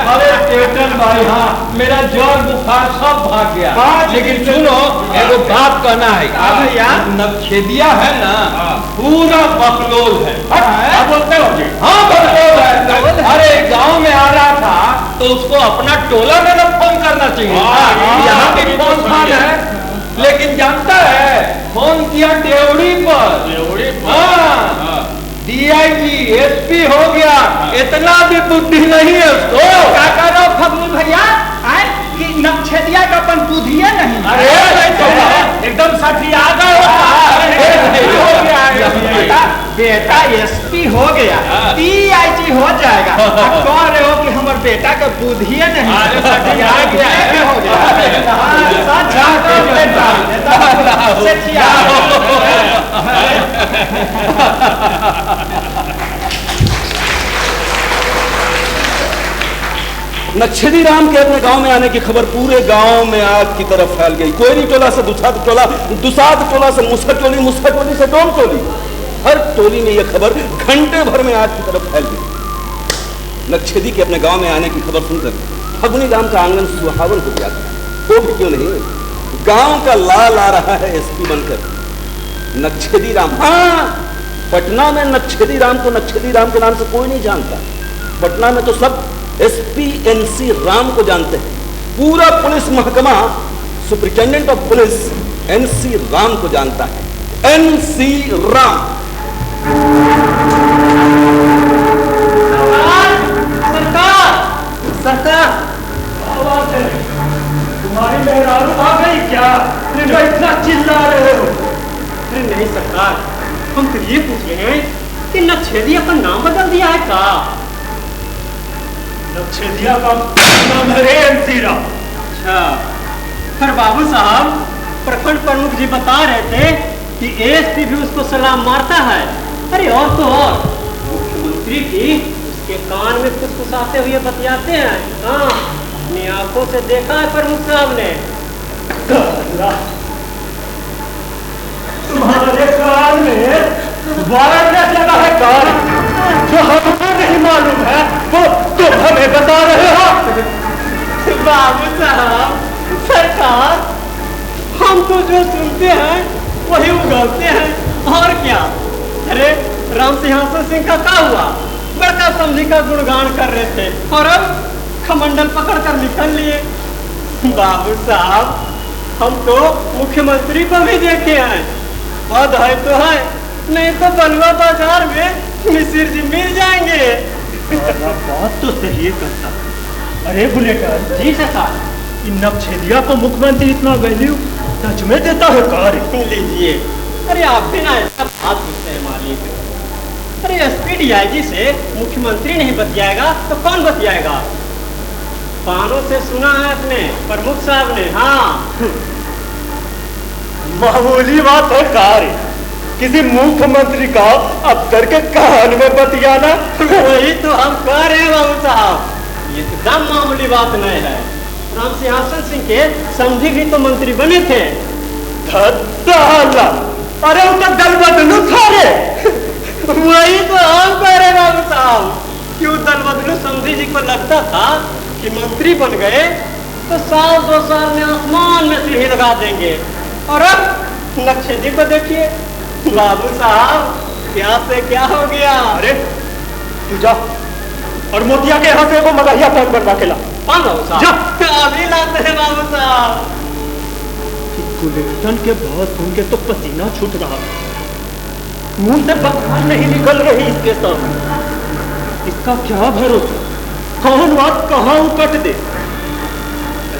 अरे केतन भाई, हाँ मेरा जोर बुखार सब भाग गया। लेकिन सुनो, एगो बात कहना है। भैया नक्छेदिया है ना, पूरा बकलोल है। क्या बोलते हो जी? हाँ बकलोल है। अरे गांव में आ रहा था तो उसको अपना टोला में ना फोन करना चाहिए। यहाँ भी फोन फान है, लेकिन जानता है फोन किया डेवड़ी पर। हाँ, DIG SP हो गया, इतना भी बुद्धि नहीं है उसको। क्या कर रहे हो फगनी भैया? आए कि नक्छेदिया का अपन बुद्धिए नहीं। अरे एकदम सठिया बेटा SP हो गया, DIG हो जाएगा। अब कह रहे हो कि हमारे बेटा का बुद्धिए नहीं। अरे सठिया गया हो गया। नक्छेदी राम के अपने गांव में आने की खबर पूरे गांव में आग की तरफ फैल गई। कोयरी टोला से दुसाद टोला, दुसाद टोला से मुसहर टोली, मुसहर टोली से डोम टोली, हर टोली में यह खबर घंटे भर में आग की तरफ फैल गई। नक्छेदी के अपने गांव में आने की खबर सुनकर फगुनी राम का आंगन सुहावन हो गया था। वो भी क्यों नहीं, गांव का लाल आ रहा है SP बनकर। नक्छेदी राम, हाँ पटना में नक्छेदी राम को नक्छेदी राम के नाम से कोई नहीं जानता। पटना में तो सब SP NC राम को जानते हैं। पूरा पुलिस महकमा superintendent of police NC Ram को जानता है। NC राम। सरकार, आवाज है। तुम्हारी मेहरारू आ गई क्या? इतना चिल्ला रहे हो? अरे नहीं सरकार, हम तो ये पूछ रहे हैं कि नक्छेदिया का नाम बदल दिया है का? नक्छेदिया का नाम है NC राम। अच्छा, पर बाबू साहब प्रखंड प्रमुख जी बता रहे थे कि ASP भी उसको सलाम मारता है। अरे और तो और मुख्यमंत्री भी उसके कान में फुसफुसाते हुए बतियाते हैं। हाँ, अपनी आंखों से देखा है प्रमुख साहब ने। तुम्हारे कान में वायरलेस लगा है कान, जो हमको नहीं मालूम है वो तुम हमें बता रहे हो। बाबू साहब, सरकार, हम तो जो सुनते हैं वही उगलते हैं और क्या। अरे राम सिंहासन सिंह का क्या हुआ? बड़का समझी का गुणगान कर रहे थे और अब कमंडल पकड़ कर निकल लिए। बाबू साहब, हम तो मुख्यमंत्री को भी देखे हैं। पद है तो है, नहीं तो बलुआ बाजार में मिसिर जी मिल जाएंगे। बात तो सही है करता। अरे बुलेटर जी सरकार, इन नक्छेदिया को मुख्यमंत्री इतना वैल्यू सच में देता है कार्य? लीजिए। अरे आप भी ना ऐसा बात पूछते हैं मालिक। अरे SP DIG से मुख्यमंत्री नहीं बतियाएगा तो कौन बतियाएगा? कानों से सुना है अपने प्रमुख साहब ने। हाँ, मामूली बात है कार्य। किसी मुख्यमंत्री का अफसर के कान में बतियाना। वही तो हम कह रहे हैं बाबू साहब, ये एकदम मामूली बात नहीं है। राम सिंहासन सिंह के समधी भी तो मंत्री बने थे। अरे उनका दल बदलू सारे। वही तो हम कह रहे बाबू साहब, क्यों दल बदलू समधी जी को लगता था कि मंत्री बन गए तो साल 2 साल में आसमान में सीढ़ी लगा देंगे। और अब नक्शेदी को देखिए बाबू साहब, क्या से क्या हो गया। अरे तू जा और मोतिया के यहाँ से वो मलाहिया पैक बनवा के ला। बाबू साहब अभी लाते हैं बाबू साहब। बुलेटिन के बाद सुन के तो पसीना छूट रहा, मुंह से बकवास नहीं निकल रही इसके सामने। इसका क्या भरोसा, कौन बात कहाँ कट दे।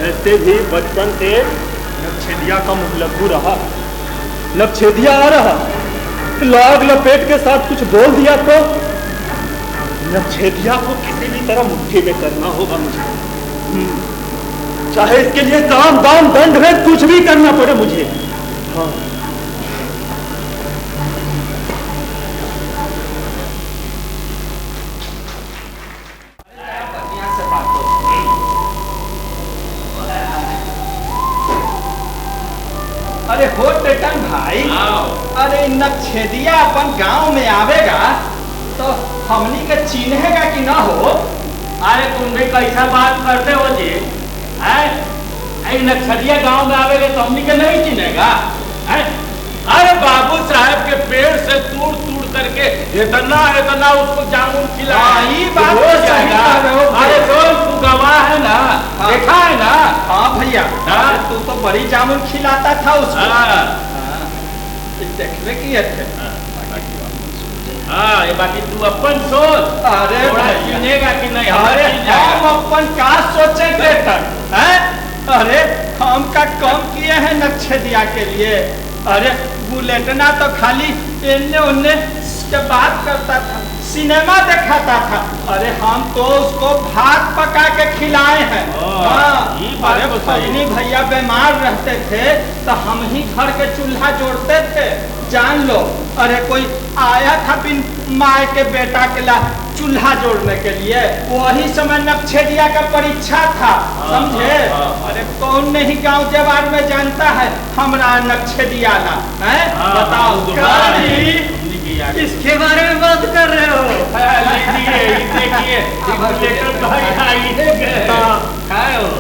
ऐसे भी बचपन से नक्शेदिया का मुहलब्बू रहा, नक्शेदिया आ रहा, लाग लपेट के साथ कुछ बोल दिया तो नक्शेदिया को किसी भी तरह मुट्ठी में करना होगा मुझे। चाहे इसके लिए काम दाम दंड है, कुछ भी करना पड़े मुझे। हाँ अरे हो टेटन भाई, अरे नक्शेदिया अपन गांव में आवेगा तो हमनी के चिन्हेगा कि ना हो। अरे तुम भी कैसा बात करते हो जी? नक्शदिया गांव में आवेगा तो हमनी के नहीं चिनेगा? अरे बाबू साहब के पेड़ से तोड़ तोड़ करके इतना इतना उसको जामुन खिला। ये बात तो सही कह रहे हो। अरे रोज तू गवाह है ना, देखा है ना। हाँ भैया, तू तो बड़ी जामुन खिलाता था उसको। देखने की अच्छे। हाँ, ये बाकी तू अपन सोच। अरे चिनेगा कि नहीं? अरे हम अपन क्या सोचेंगे? अरे हम का कम किए हैं नक्शेदिया के लिए। अरे बुलेटिना तो खाली इन्ने उन्ने के बात करता था, सिनेमा दिखाता था। अरे हम तो उसको भात पका के खिलाए हैं। अरे सजनी भैया बीमार रहते थे तो हम ही घर के चूल्हा जोड़ते थे, जान लो। अरे कोई आया था बिन माए के बेटा के ला चूल्हा जोड़ने के लिए, वही समय नक्शेदिया का परीक्षा था, समझे। अरे कौन नहीं गांव जवार में जानता है हमारा नक्शेदिया ना है? बताओ इसके बारे में बात कर रहे हो?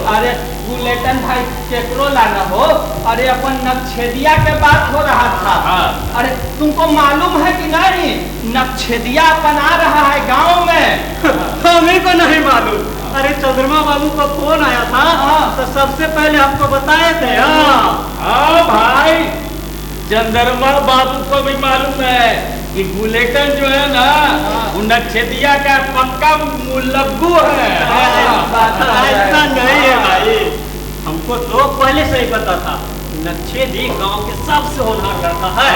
अरे बुलेटिन भाई केकरो लाना हो। अरे अपन नक्शेदिया के बात हो रहा था। अरे तुमको मालूम है कि नहीं नक्शेदिया अपन आ रहा है गांव में? हमें को नहीं मालूम। अरे चंद्रमा बाबू का फोन आया था तो सबसे पहले आपको बताए थे। हाँ भाई, चंद्रमा बाबू को भी मालूम है कि बुलेटिन जो है ना वो नक्शेदिया का पक्का मुलब्बू है। ऐसा नहीं है भाई, हमको तो पहले से ही पता था नक्शेदी गांव के सबसे होनहार लड़का है।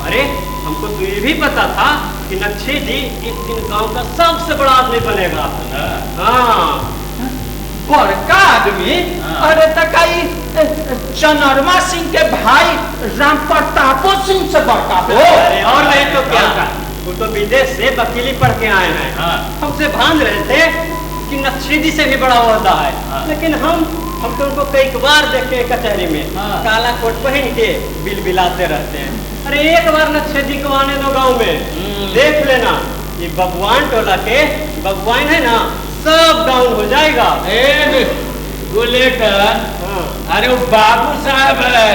अरे हमको तो ये भी पता था कि नक्शेदी एक दिन गांव का सबसे बड़ा आदमी बनेगा। हाँ, बड़का आदमी? अरे तकाई चनरमा सिंह के भाई राम प्रतापो सिंह से बड़का हो। अरे और नहीं तो क्या, वो तो विदेश से वकीली पढ़ के आए हैं। हमसे भान रहे थे कि नक्शेदी से भी बड़ा होता है। लेकिन हम तो उनको कई बार देखे कचहरी में काला कोट पहन के बिल बिलाते रहते हैं। अरे एक बार नक्शेदी को आने दो गाँव में, देख लेना ये बबुआन टोला के बबुआन है ना, सब डाउन हो जाएगा। बुलेटिन, अरे वो बाबू साहब है,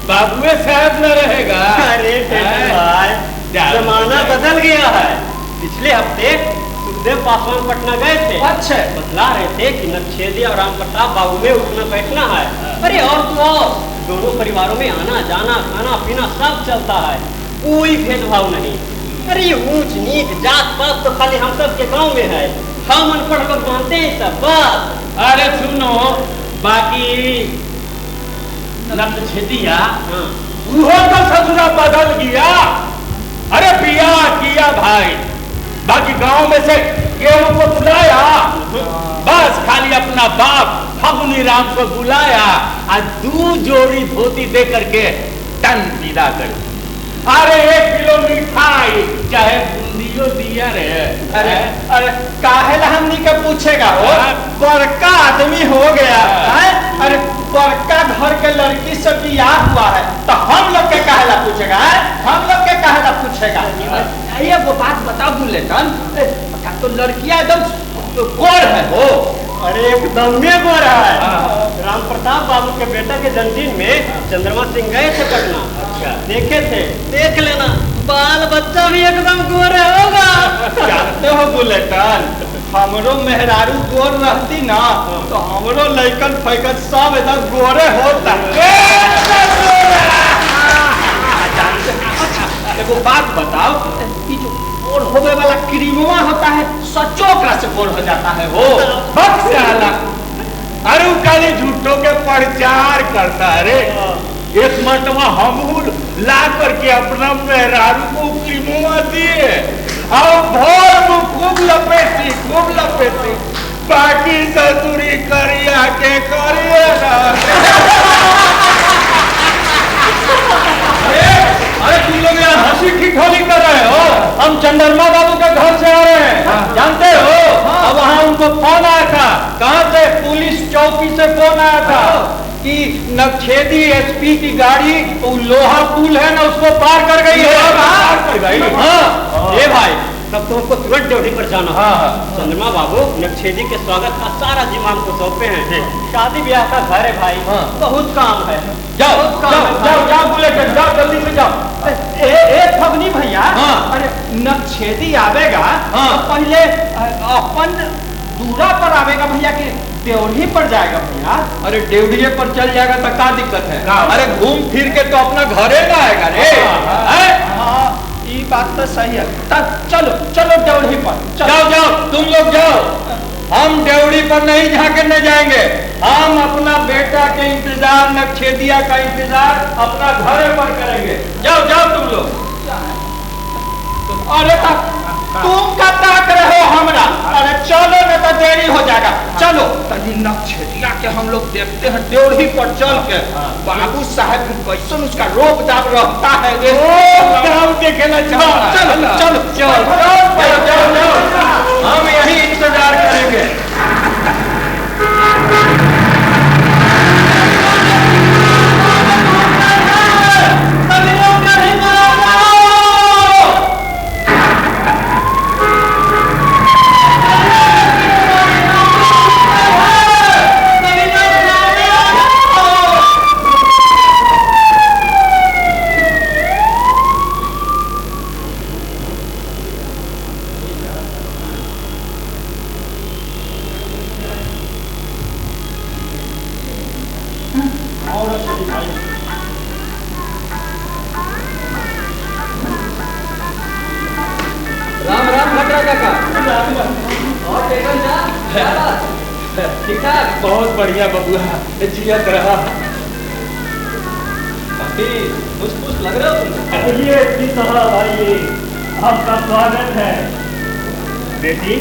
बाबुए साहब न रहेगा। अरे भाई, जमाना बदल गया है। पिछले हफ्ते सुखदेव पासवान पटना गए थे। अच्छा, बतला रहे थे कि नक्शेदी और राम प्रताप बाबू में उठना बैठना है। अरे और तो और दोनों परिवारों में आना जाना खाना पीना सब चलता है, कोई भेदभाव नहीं। अरे ऊंच नीच जात पात तो खाली हम सब के गाँव में है, हम अनपढ़ लोग जानते हैं सब बस। अरे सुनो, बाकी नक्शेदिया वो तो ससुरा बदल गया। अरे बियाह किया भाई, बाकी गांव में से केहू को बुलाया, बस खाली अपना बाप फगुनी राम को बुलाया और 2 जोड़ी धोती दे करके टन विदा कर। अरे 1 किलो मिठाई चाहे बूंदियो दिया रहे। अरे अरे काहेला हमनी के पूछेगा हो, बड़का आदमी हो गया है। अरे बड़का घर के लड़की से बियाह हुआ है तो हम लोग के काहेला पूछेगा है? हम लोग के काहेला पूछेगा? ये वो बात बता बुलेटन, तो लड़कियां एकदम गोर है हो। अरे एकदम में गोरा है। राम प्रताप बाबू के बेटा के जन्मदिन में चंद्रमा सिंह गए थे पटना। अच्छा देखे थे, देख लेना बाल बच्चा भी एकदम गोरे होगा। जानते हो बुलेटन, हमरो मेहरारू गोर रहती ना तो हमरो लइकन फैकन सब एकदम गोरे होता। एगो बात बताओ, कि जो गोर होने वाला क्रीमवा होता है सच्चो ओकरा से गोर हो जाता है हो? बक साला, अरे वो खाली झूठों के प्रचार करता है रे। एक मरतबा हम ला करके अपना मेहरारू को क्रीमवा दिए और भोर में खूब लपेटी बाकी ससुरी करिया के करिए ना। अरे तुम लोग यहाँ हंसी ठिठोली कर रहे हो? हम चंद्रमा बाबू के घर से आ रहे हैं, जानते हो? अब वहाँ उनको फोन आया था। कहाँ से? पुलिस चौकी से फोन आया था कि नक्छेदी एसपी की गाड़ी वो लोहा पुल है ना उसको पार कर गई है। पार कर गई? हाँ ये भाई तब तो हमको तुरंत ड्यूटी पर जाना। हाँ चंद्रमा बाबू नक्छेदी के स्वागत का सारा जिम्मा हमको सौंपे हैं। शादी ब्याह का घर है भाई, बहुत काम है। जाओ बुलेटिन जाओ, जल्दी से जाओ। ए फगनी भैया, अरे नक्छेदी आवेगा तो पहले अपन दूरा पर आवेगा भैया कि देवढ़ी पर जाएगा भैया? अरे देवढ़ी पर चल जाएगा तो क्या दिक्कत है? अरे घूम फिर के तो अपना घरे ना आएगा रे। ये बात तो सही है। चलो चलो देवढ़ी पर जाओ, तुम लोग जाओ। हम देवढ़ी पर नहीं झांकने जाएंगे, हम अपना बेटा के इंतजार, नक्छेदिया का इंतजार अपना घरे पर करेंगे। जाओ तुम लोग। अरे तुम का ताक रहे हो हमरा? अरे चलो न तो देरी हो जाएगा। चलो तभी नक्छेदिया के हम लोग देखते हैं देवढ़ी पर चल के बाबू साहब कैसे उसका रोक दाब रहता है। देखेला चलो हम यही इंतजार करेंगे। राम राम खतरा काका। और टेकन जा ठीक ठाक? बहुत बढ़िया बबुआ, जियत रहा। काफी खुश लग रहे हो तुम। आइए एसपी साहब, आइए, आपका स्वागत है। बेटी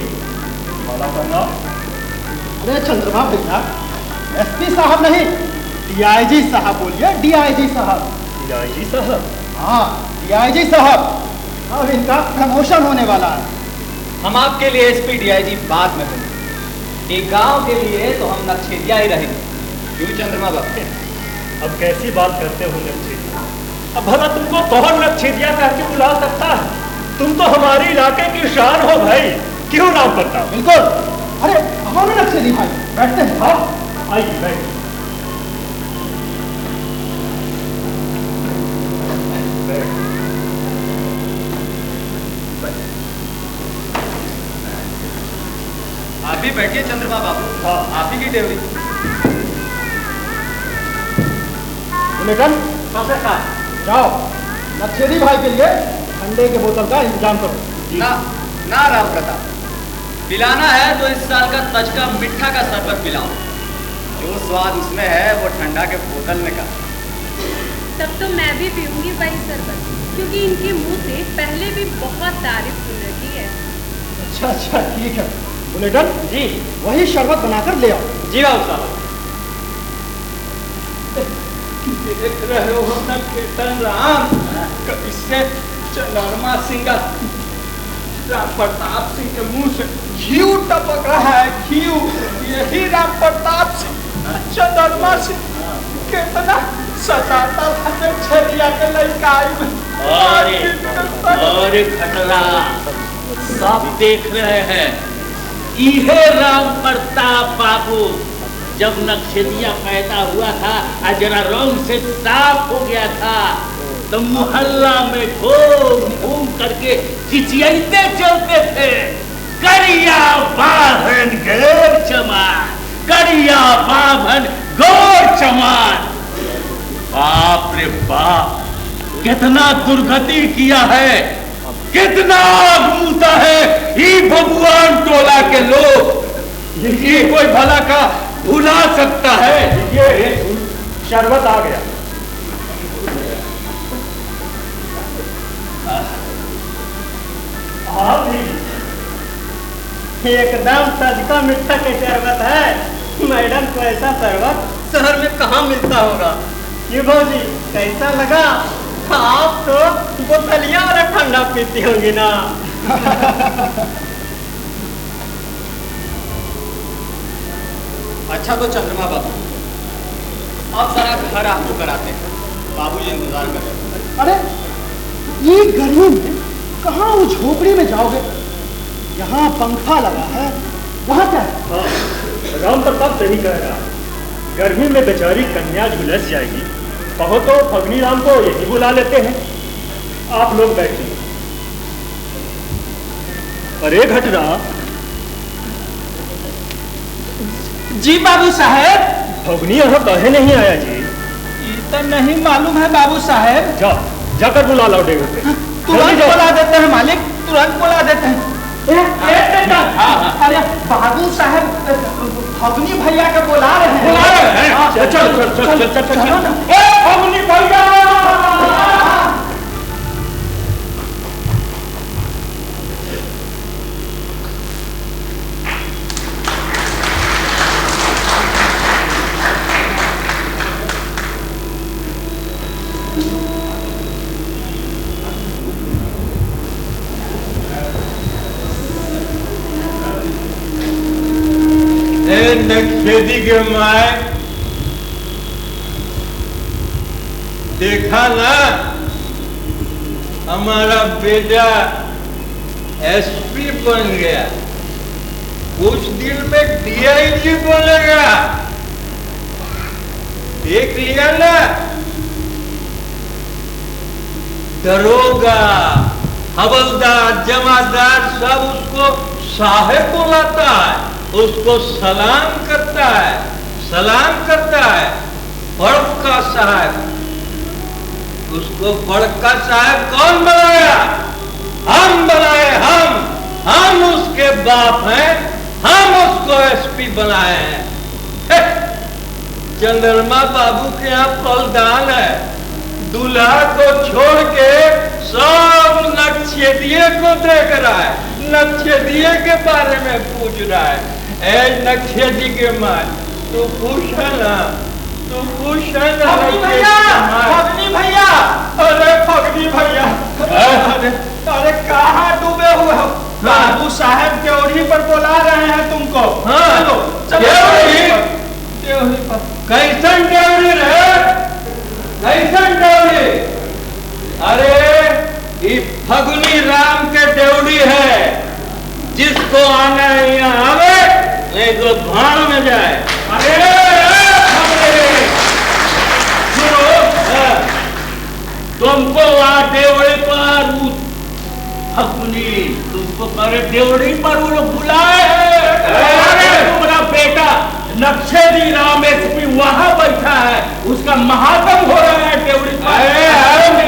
माला करना। अरे चंद्रमा भैया, एसपी साहब नहीं, डीआईजी साहब बोलिए। डीआईजी साहब। डीआईजी साहब? हाँ डीआईजी साहब, अब इनका प्रमोशन होने वाला है। हम आपके लिए एसपी डीआईजी बाद में बने, एक गांव के लिए तो हम नक्छेदिया ही रहेंगे। क्यों चंद्रमा बाबू? अब कैसी बात करते हो नक्छेदिया? अब भला तुमको कौन नक्छेदिया कह के बुला सकता है? तुम तो हमारे इलाके की शान हो भाई, क्यों नाम करता? बिल्कुल। अरे आओ ना नक्सली भाई, बैठते हैं। हाँ आइए बैठिए। आप भी बैठिए चंद्रमा बाबू। हाँ। आप ही की ड्यूटी। बुलेटिन जाओ, नक्सली भाई के लिए ठंडे के बोतल का इंतजाम करो। ना राम प्रताप, पिलाना है तो इस साल का तज का मिठा का शरबत पिलाओ। जो स्वाद उसमें है वो ठंडा के बोतल में का। तब तो मैं भी पीऊंगी वही शरबत, क्योंकि इनके मुंह से पहले भी बहुत तारीफ सुन रखी है। अच्छा ठीक है। बुलेटिन जी वही शरबत बनाकर ले आओ। जी बाबू साहब। देख रहे हो अपना कीर्तन राम, इससे चंद्रमा सिंह का राम प्रताप सिंह के मुंह से घी टपक रहा है, घी। यही राम प्रताप सिंह चंद्रमा सिंह कितना सताता था छरिया के लड़काई में। अरे खटरा, सब देख रहे हैं, इहे राम प्रताप बाबू जब नक्शेदिया पैदा हुआ था और जरा रंग से साफ हो गया था तो मोहल्ला में घूम घूम करके चिचियाते चलते थे, करिया बाभन गोर चमार, करिया बाभन गोर चमार। बाप रे बाप, कितना दुर्गति किया है, कितना आगमूता है ये भगवान टोला के लोग। ये कोई भला का भुला सकता है? ये शरबत आ गया। एकदम सजका मिठा के शरबत है। मैडम को ऐसा शरबत शहर में कहाँ मिलता होगा। ये भाजी कैसा लगा? आप तो बोतलिया और ठंडा पीती होंगी ना। अच्छा तो चंद्रमा बाबू, अब जरा घर आपको कराते हैं, बाबूजी इंतजार कर रहे हैं। अरे ये गर्मी में कहाँ वो झोपड़ी में जाओगे? यहाँ पंखा लगा है, वहाँ क्या है? राम प्रताप सही कह रहा है, गर्मी में बेचारी कन्या झुलस जाएगी। कहो तो फगनी राम को यही बुला लेते हैं। आप लोग बैठिए। अरे घटरा। जी बाबू साहेब। फगनी यहाँ कहे नहीं आया जी? ये तो नहीं मालूम है बाबू साहेब। जाकर बुला लाओ डेगे पे। तुरंत बुला देते हैं मालिक, तुरंत बुला देते हैं। अरे बाबू साहेब फगनी भैया के बुला रहे हैं। चल फगनी भैया। नक्शेदी के माए देखा ना, हमारा बेटा एसपी बन गया, कुछ दिन में डीआईजी बनेगा। देख लिया ना, दरोगा, हवलदार, जमादार सब उसको साहेब बुलाता है, उसको सलाम करता है, सलाम करता है। बड़का साहब, उसको बड़का साहब कौन बनाया? हम बनाए, हम उसके बाप हैं, हम उसको एसपी बनाए हैं। चंद्रमा बाबू के यहाँ फलदान है, दूल्हा को छोड़ के सब नक्शेदिये को देख रहा है, नक्शेदिये के बारे में पूछ रहा है। ए नक्शेदी के मां, तू खुश है ना? तू खुश है ना? फगनी भैया, फगनी भैया, अरे फगनी भैया, अरे कहाँ डूबे हुए हो? बाबू साहब ड्योढ़ी पर बुला रहे हैं तुमको। चलो ड्योढ़ी पर। कैसन ड्योढ़ी रे? कैसन ड्योढ़ी? अरे ये फगुनी राम के ड्योढ़ी है, जिसको आना है यहाँ आवे, नहीं तो भाड़ में जाए। अरे सुनो, तुमको वहाँ ड्योढ़ी पर फगुनी, तुमको करे ड्योढ़ी पर वो लोग बुलाए हैं। तुम्हारा बेटा नक्शेदी राम एसपी वहाँ बैठा है, उसका महात्म हो रहा है ड्योढ़ी पर।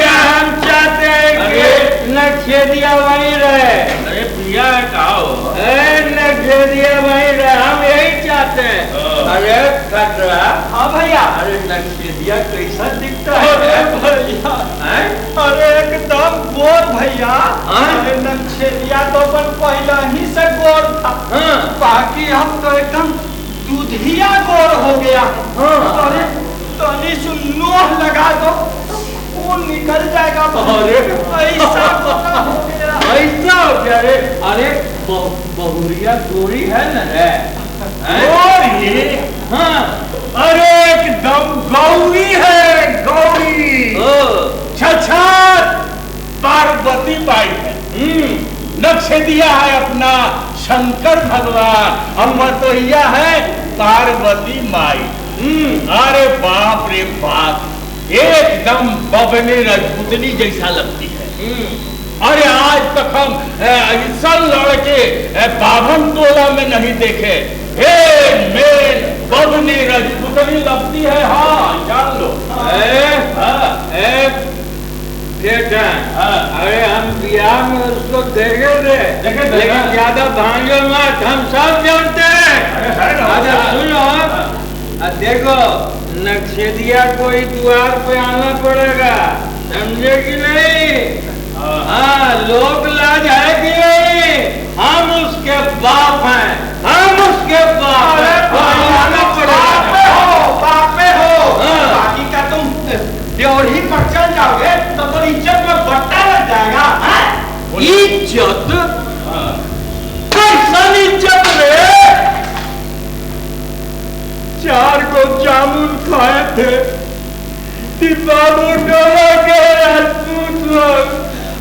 हम चाहते हैं कि नक्शेदिया वहीं रहे। अरे पिया कहो, नक्शेदिया वहीं रहे, हम यही चाहते हैं। अरे खतरा। हाँ भैया। अरे नक्शेदिया कैसा दिखता है? अरे एकदम गोर भैया। अरे नक्शेदिया तो अपन पहले ही से गोर था, बाकी हम तो एकदम दूधिया गोर हो गया। अरे तनी सुन नोह लगा दो, खून निकल जाएगा। अरे बहुरिया गोरी है न रे? गोरी? हाँ, अरे एकदम गौरी है, गौरी। छछात पार्वती बाई है। नक्शेदिया है अपना शंकर भगवान, और मतोहिया है पार्वती माई। अरे बाप रे बाप, एकदम बबने रजपुतनी जैसा लगती है। अरे आज तक हम ऐसा लड़के बाभन टोला में नहीं देखे। मेन बबनी रजपुतनी लगती है। हाँ, जान लो। अरे हम बिहार में उसको देखे थे, लेकिन ज्यादा भांगे मत, हम सब जानते हैं। अच्छा सुनो, देखो नक्शेदिया कोई द्वार पे आना पड़ेगा, समझे कि नहीं? हाँ, लोग लाज है कि नहीं? हम उसके बाप हैं, हम उसके बाप हैं। आना पड़ेगा। बापे हो। बाकी का तुम ड्योढ़ी पर चल जाओगे तो इज्जत में बट्टा लग जाएगा। इज्जत? कैसा इज्जत रे? 4 को जामुन खाए थे, बाबू डोला के राजपूत लोग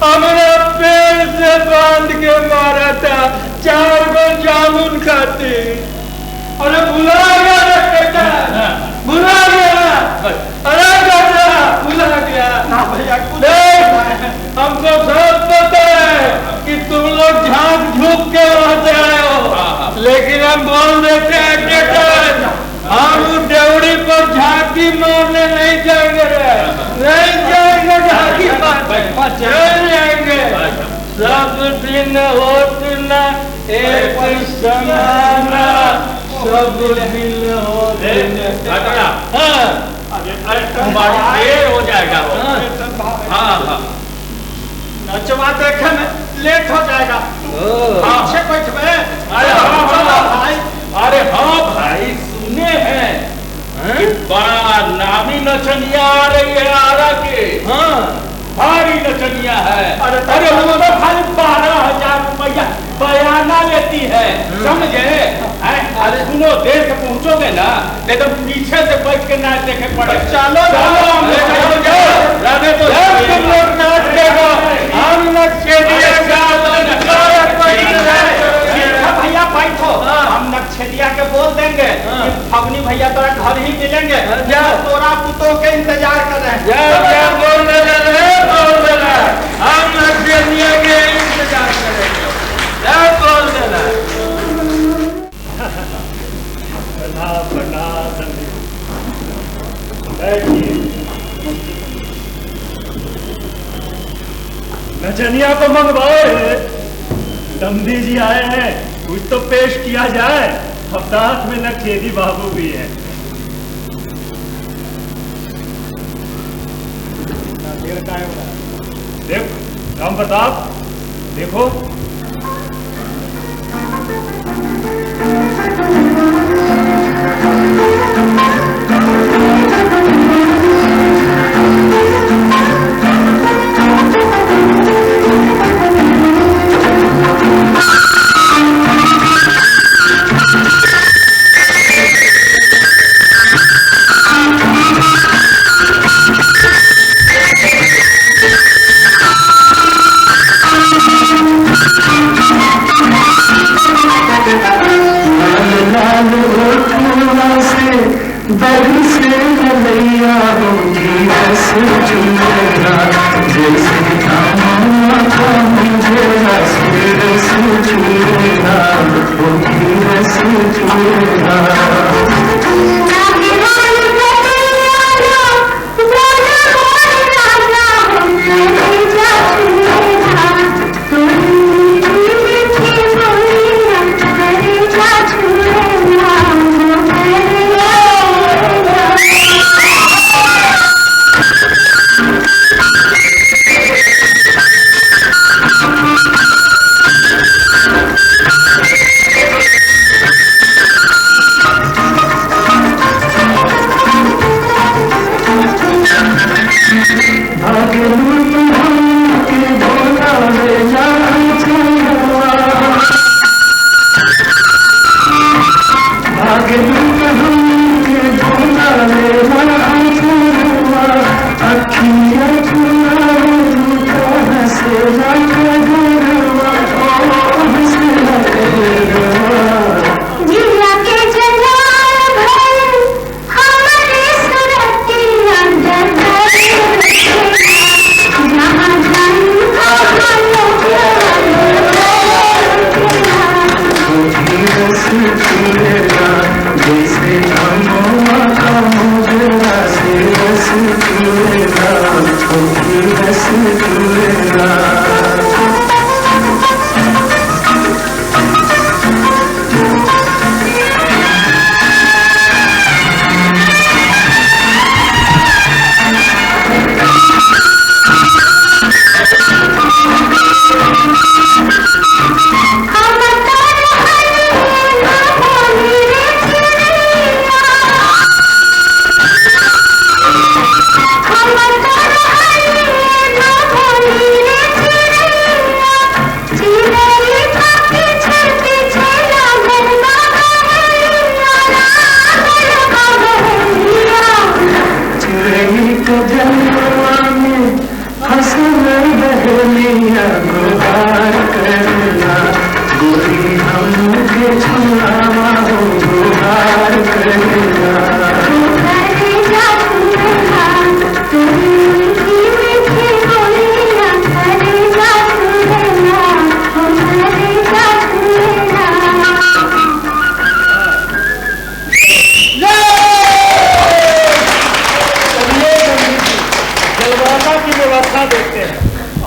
हमारा पेड़ से बांध के मारा था। 4 को जामुन खाते। अरे भुला गया रे बेटा, भुला गया। अरे बेटा भुला गया ना भैया। हमको सब पता है कि तुम लोग झांक झूक के वहां से आए हो, लेकिन हम बोल देते हैं बेटा, हम डेवड़ी पर झांकी मारने नहीं जाएंगे रे, नहीं जाएंगे झांकी मारने, चल जाएंगे। सब दिन होते न एक समाना, सब दिन होते न। देर हो जाएगा वो। हाँ, नचवा देखे में लेट हो जाएगा। पीछे बैठ में। अरे हाँ भाई, सुने हैं कि बड़ा नामी नचनिया आ रही है आरा के। हाँ, भारी नचनिया है। अरे वो तो खाली 12,000 रुपया बयाना लेती है, समझे? अरे सुनो, देर से पहुंचोगे ना, नहीं तो पीछे से बैठ के नाच देखे पड़े। चलो हम तुम लोग नाच देगा, हम नक्शेदिया भैया बैठो, हम नक्शेदिया के बोल देंगे कि फगनी भैया तोरा घर ही मिलेंगे, तोरा पुतों के इंतजार कर रहे हैं। बोल देना, हम नक्शेदिया के इंतजार करेंगे। बोल देना। नचनिया को मंगवाए हैं, दमदी जी आए हैं, कुछ तो पेश किया जाए। अब साथ में नक्शेदी बाबू भी है। देखो राम प्रताप, देखो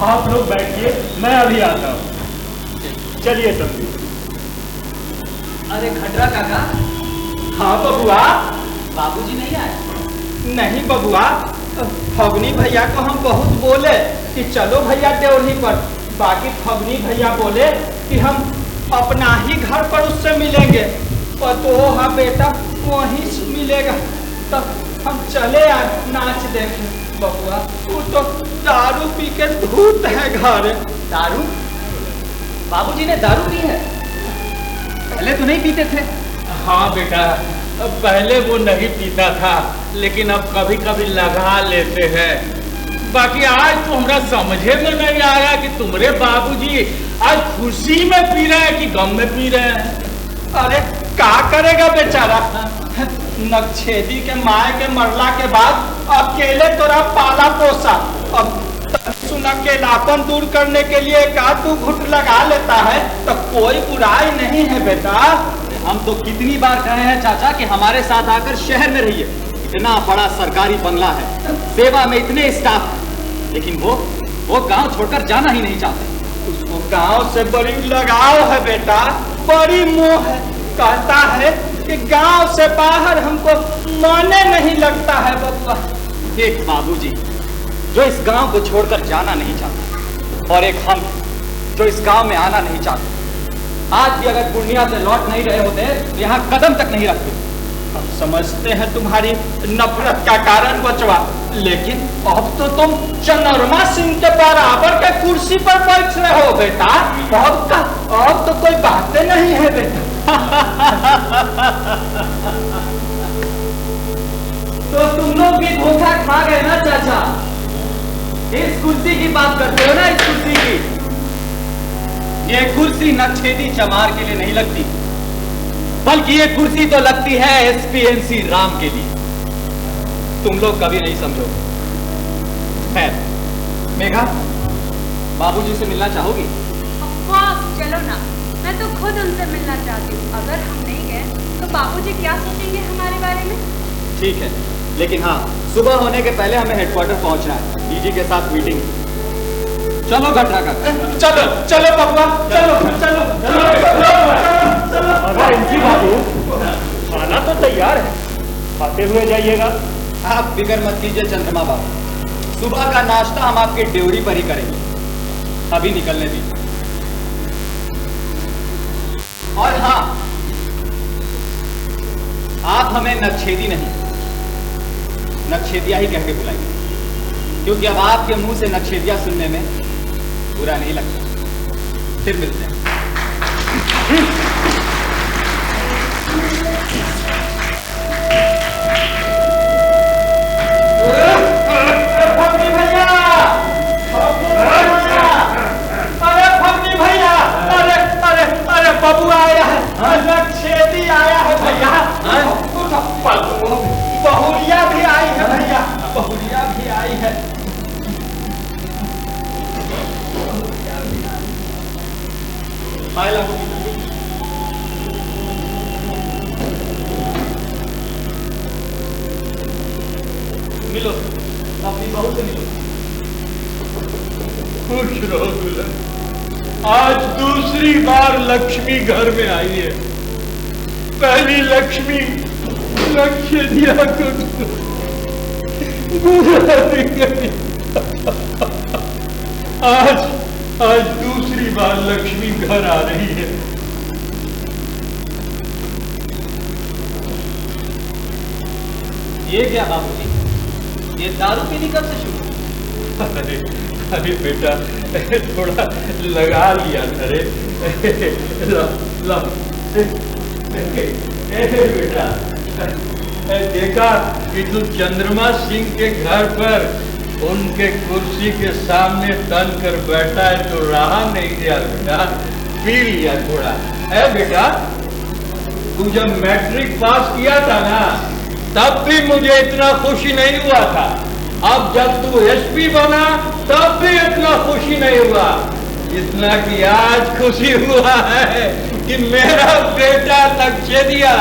आप लोग बैठिए, मैं अभी आता हूँ। चलिए तंबी। अरे खटरा काका। हाँ बबुआ। बाबूजी नहीं आए? नहीं बबुआ, फगनी भैया को हम बहुत बोले कि चलो भैया देवली पर, बाकी फगनी भैया बोले कि हम अपना ही घर पर उससे मिलेंगे। और तो हाँ बेटा वहीं से मिलेगा, तब हम चले आए नाच देखे। बबुआ वो तो दारू पी के धूत है घर। दारू? बाबूजी ने दारू पी है? पहले तो नहीं पीते थे। हाँ बेटा, पहले वो नहीं पीता था, लेकिन अब कभी कभी लगा लेते हैं। बाकी आज तो हमरा समझे में नहीं आ रहा कि तुम्हारे बाबूजी आज खुशी में पी रहे हैं कि गम में पी रहे हैं। अरे क्या करेगा बेचारा, नक्छेदी के माए के मरला के बाद अकेले तोरा पाला पोसा। अब सुन अकेलापन दूर करने के लिए एक आध दो घुट लगा लेता है तो कोई बुराई नहीं है बेटा। हम तो कितनी बार कहे हैं चाचा कि हमारे साथ आकर शहर में रहिए। इतना बड़ा सरकारी बंगला है, सेवा में इतने स्टाफ, लेकिन वो गांव छोड़कर जाना ही नहीं चाहते। उसको गांव से बड़ी लगाव है बेटा, बड़ी मोह है। कहता है कि गांव से बाहर हमको माने नहीं लगता है बब्बा। एक बाबूजी जो इस गांव को छोड़कर जाना नहीं चाहते, और एक हम जो इस गांव में आना नहीं चाहते। आज भी अगर पूर्णिया से लौट नहीं रहे होते तो यहाँ कदम तक नहीं रखते। हम समझते हैं तुम्हारी नफरत का कारण बचवा, लेकिन अब तो तुम चंद्रमा सिंह के बराबर के कुर्सी पर बैठ रहे हो बेटा। अब तो कोई बातें नहीं है बेटा। तो तुम लोग भी धोखा खा गए ना चाचा। इस कुर्सी की बात करते हो ना, इस कुर्सी की। ये कुर्सी नक्छेदी चमार के लिए नहीं लगती, बल्कि ये कुर्सी तो लगती है एसपीएनसी राम के लिए। तुम लोग कभी नहीं समझोगे। खैर, मेघा, बाबूजी से मिलना चाहोगी? चलो ना, मैं तो खुद उनसे मिलना चाहती हूँ। अगर हम नहीं गए तो बाबूजी क्या सोचेंगे हमारे बारे में? ठीक है, लेकिन हाँ, सुबह होने के पहले हमें हेडक्वार्टर पहुंचना है। डीजी के साथ मीटिंग। चलो घटरा का। चलो चलो बबुआ, चलो चलो चलो। अगर इनकी बाबू खाना तो तैयार है, खाते हुए जाइएगा। आप फिक्र मत कीजिए चंद्रमा बाबू, सुबह का नाश्ता हम आपके ड्योरी पर ही करेंगे। अभी निकलने दीजिए। और हाँ, आप हमें नक्छेदी नहीं, नक्छेदिया ही कह के बुलाइए, क्योंकि अब आपके मुंह से नक्छेदिया सुनने में बुरा नहीं लगता। फिर मिलते हैं। फगनी भैया, अरे फगनी भैया, अरे बबुआ आया है, नक्छेदी आया है भैया। बहुरिया भी आई है भैया, बहुरिया भी आई है। मिलो, अपनी बहू से मिलो। खुश रहो दुल्हन, आज दूसरी बार लक्ष्मी घर में आई है। पहली लक्ष्मी लक्ष्य दिया को आज दूसरी बार लक्ष्मी घर आ रही है। ये क्या बाबूजी, ये दारू पीनी कब से शुरू? अरे बेटा थोड़ा लगा लिया रे। बेटा देखा कि तू चंद्रमा सिंह के घर पर उनके कुर्सी के सामने तन कर बैठा है तो रहा नहीं गया बेटा, पी लिया थोड़ा। है बेटा, तू जब मैट्रिक पास किया था ना तब भी मुझे इतना खुशी नहीं हुआ था। अब जब तू एसपी बना तब भी इतना खुशी नहीं हुआ, इतना कि आज खुशी हुआ है कि मेरा बेटा लक्ष्यदिया,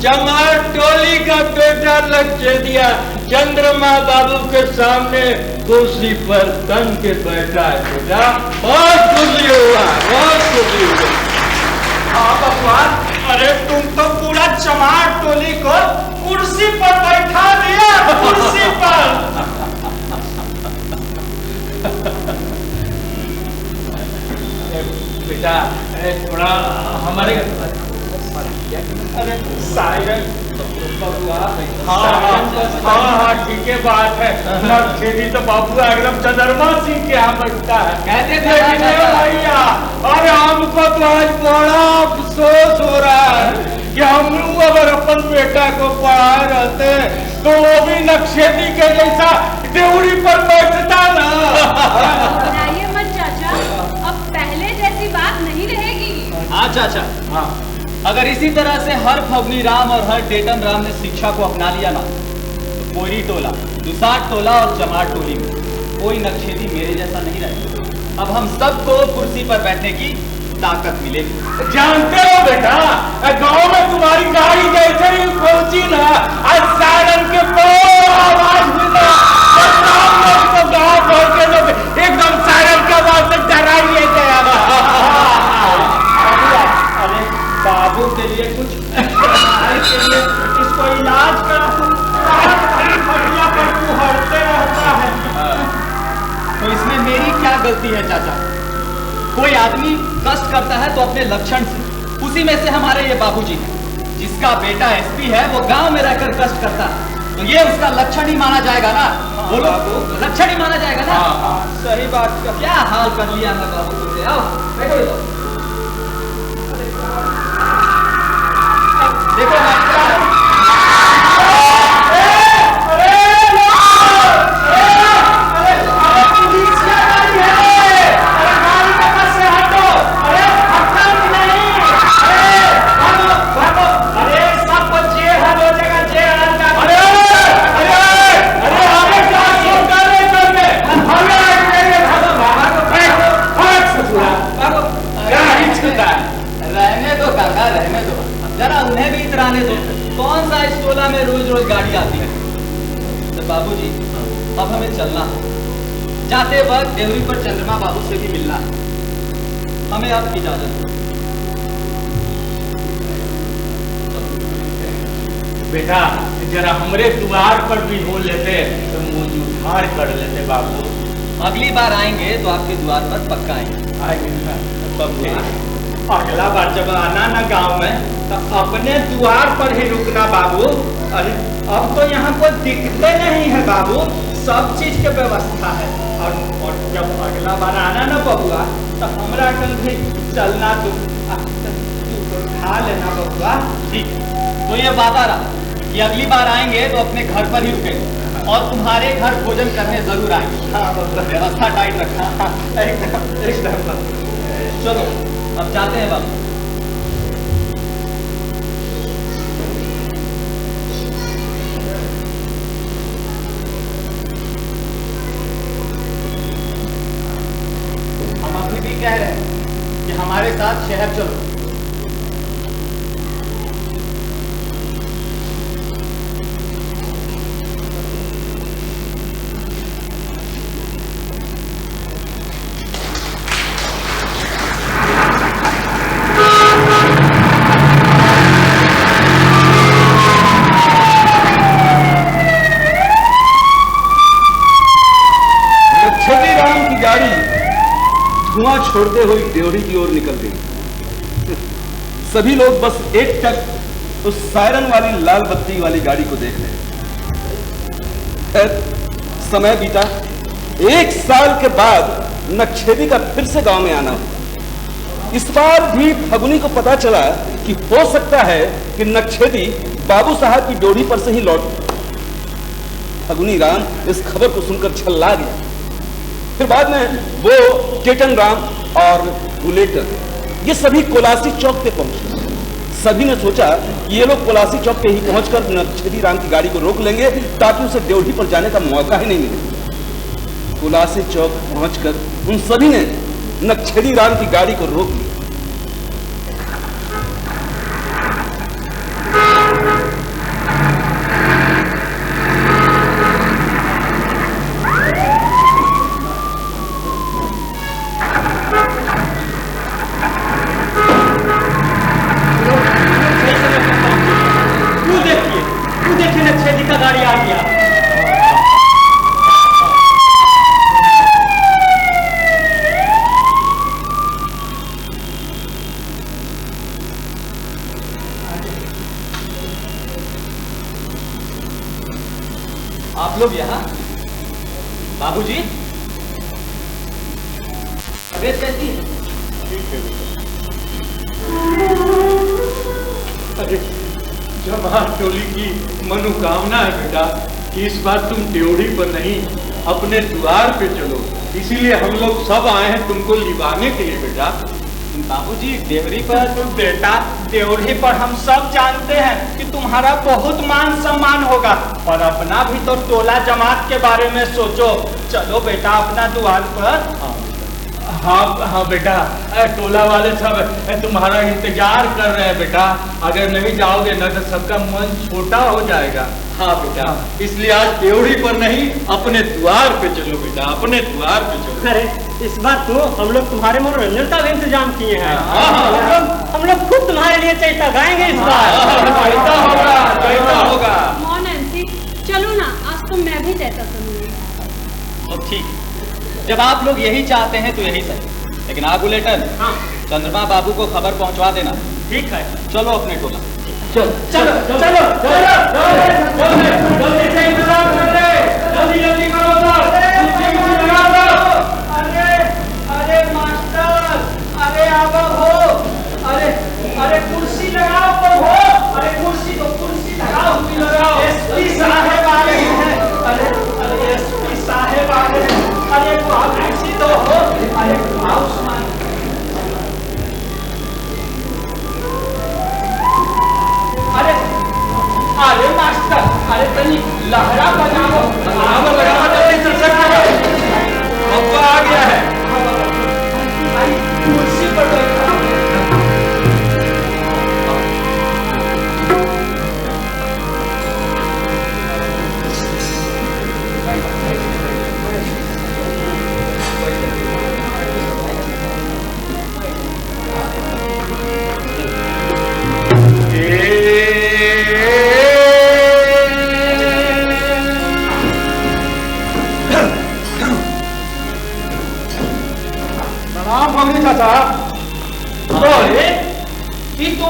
चमार टोली का बेटा लक्ष्यदिया चंद्रमा बाबू के सामने कुर्सी पर तन के बैठा है। बेटा बहुत खुशी हुआ, बहुत खुशी हुआ। हाँ भगवान, अरे तुम तो पूरा चमार टोली को कुर्सी पर बैठा दिया, कुर्सी पर। बेटा थोड़ा हमारे अरे सायरन, हाँ ठीक है बात है। लक्ष्मी तो बाबू एकदम चंद्रमा सिंह के यहाँ बैठता है। कहते भैया अरे हमको तो आज बड़ा अफसोस हो रहा है कि हम लोग अगर अपन बेटा को पढ़ाए रहते तो वो भी नक्शेदी के जैसा देवड़ी पर बैठता ना। घबराइए मत चाचा, अब पहले जैसी बात नहीं रहेगी। हाँ चाचा, हाँ अगर इसी तरह से हर फगनी राम और हर डेटन राम ने शिक्षा को अपना लिया ना तो कोयरी टोला, दुसाट टोला और चमार टोली में कोई नक्शेदी मेरे जैसा नहीं रहेगा। अब हम सबको कुर्सी पर बैठने की ताकत मिलेगी। जानते हो बेटा, गांव में तुम्हारी गाड़ी जैसे ही पहुंची ना आज सायरन के आवाज मिला तो गाँव भर के लोग एकदम सायरन के आवाज से डरा ही ले गया। बाबू के लिए कुछ के लिए इसको इलाज करा, पर तू हरते रहता है। तो इसमें मेरी क्या गलती है चाचा? कोई आदमी कष्ट करता है तो अपने लक्षण से, उसी में से हमारे ये बाबूजी हैं जिसका बेटा एसपी है वो गांव में रहकर कष्ट करता है तो ये उसका लक्षण ही माना जाएगा ना? बोलो, लक्षण ही माना जाएगा ना? सही बात का क्या हाल कर लिया मैं बाबू तुमसे। आओ बैठो, देखो कौन सा इस टोला में रोज रोज गाड़ी आती है। तो बाबूजी अब हमें चलना है, जाते वक्त देवरी पर चंद्रमा बाबू से भी मिलना है। हमें अब इजाजत। बेटा जरा हमरे द्वार पर भी हो लेते तो मुझ उधार कर लेते बाबू। अगली बार आएंगे तो आपके द्वार पर पक्का आएंगे। अगला बार जब आना ना गांव में तो अपने द्वार पर ही रुकना बाबू। अरे अब तो यहाँ कोई दिखते नहीं है बाबू, सब चीज के व्यवस्था है। और जब अगला बार आना ना बबुआ तो हमरा कल भी चलना, तू खा लेना बबुआ। ठीक, तो ये वादा रहा कि अगली बार आएंगे तो अपने घर पर ही रुकेंगे और तुम्हारे घर भोजन करने जरूर आएंगे। हाँ, व्यवस्था टाइट रखना। एकदम। चलो अब जाते हैं बाबू। हम अभी भी कह रहे हैं कि हमारे साथ शहर चलो। धुआं छोड़ते हुए ड्योढ़ी की ओर निकल गई। सभी लोग बस एक टक उस सायरन वाली लाल बत्ती वाली गाड़ी को देख रहे। समय बीता। 1 साल के बाद नक्छेदी का फिर से गांव में आना हुआ। इस बार भी फगुनी को पता चला कि हो सकता है कि नक्छेदी बाबू साहब की ड्योढ़ी पर से ही लौट। फगुनी राम इस खबर को सुनकर छल्ला गया। फिर बाद में वो केतन राम और बुलेटर ये सभी कोलासी चौक पे पहुंचे। सभी ने सोचा कि ये लोग कोलासी चौक पे ही पहुंचकर नक्छेदी राम की गाड़ी को रोक लेंगे ताकि उसे ड्योढ़ी पर जाने का मौका ही नहीं मिले। कोलासी चौक पहुंचकर उन सभी ने नक्छेदी राम की गाड़ी को रोक लिया। नक्छेदी का गाड़ी आ गया। आप लोग यहाँ? बाबूजी, तबीयत कैसी है? ठीक है बेटा। जमात टोली की मनोकामना है बेटा कि इस बार तुम ड्योढ़ी पर नहीं अपने द्वार पे चलो, इसीलिए हम लोग सब आए हैं तुमको लिवाने के लिए बेटा। बाबूजी ड्योढ़ी पर बेटा, ड्योढ़ी पर हम सब जानते हैं कि तुम्हारा बहुत मान सम्मान होगा, पर अपना भी तो टोला जमात के बारे में सोचो। चलो बेटा अपना द्वार पर। हाँ बेटा, टोला वाले सब तुम्हारा इंतजार कर रहे हैं बेटा। अगर नहीं जाओगे ना तो सबका मन छोटा हो जाएगा। हाँ बेटा, इसलिए आज ड्योढ़ी पर नहीं अपने द्वार पे चलो बेटा, अपने द्वार पे चलो। अरे इस बार तो हम लोग तुम्हारे मनोरंजन का भी इंतजाम किए हैं। हम लोग खुद तुम्हारे लिए चैता गाएंगे इस बार। चैता होगा। नैंसी, चलो ना, आज तो मैं भी चैता सुनूंगी। तो ठीक, जब आप लोग यही चाहते हैं तो यही सही, लेकिन आगू लेटर चंद्रमा बाबू को खबर पहुंचवा देना। ठीक है, चलो अपने टोला। चलो चलो चलो जल्दी से इंतजाम कर ले, जल्दी करो अरे मास्टर, अरे आवा हो, अरे कुर्सी लगाओ तो हो, अरे कुर्सी लगाओ। एसपी साहब आ रहे हैं। अरे एसपी साहब आ रहे हैं। अरे कुर्सी तो हो, अरे उस्मान। अरे मास्टर, अरे तनी लहरा बजाओ। जल्दी से अब्बा आ गया है। कुर्सी पर बैठा।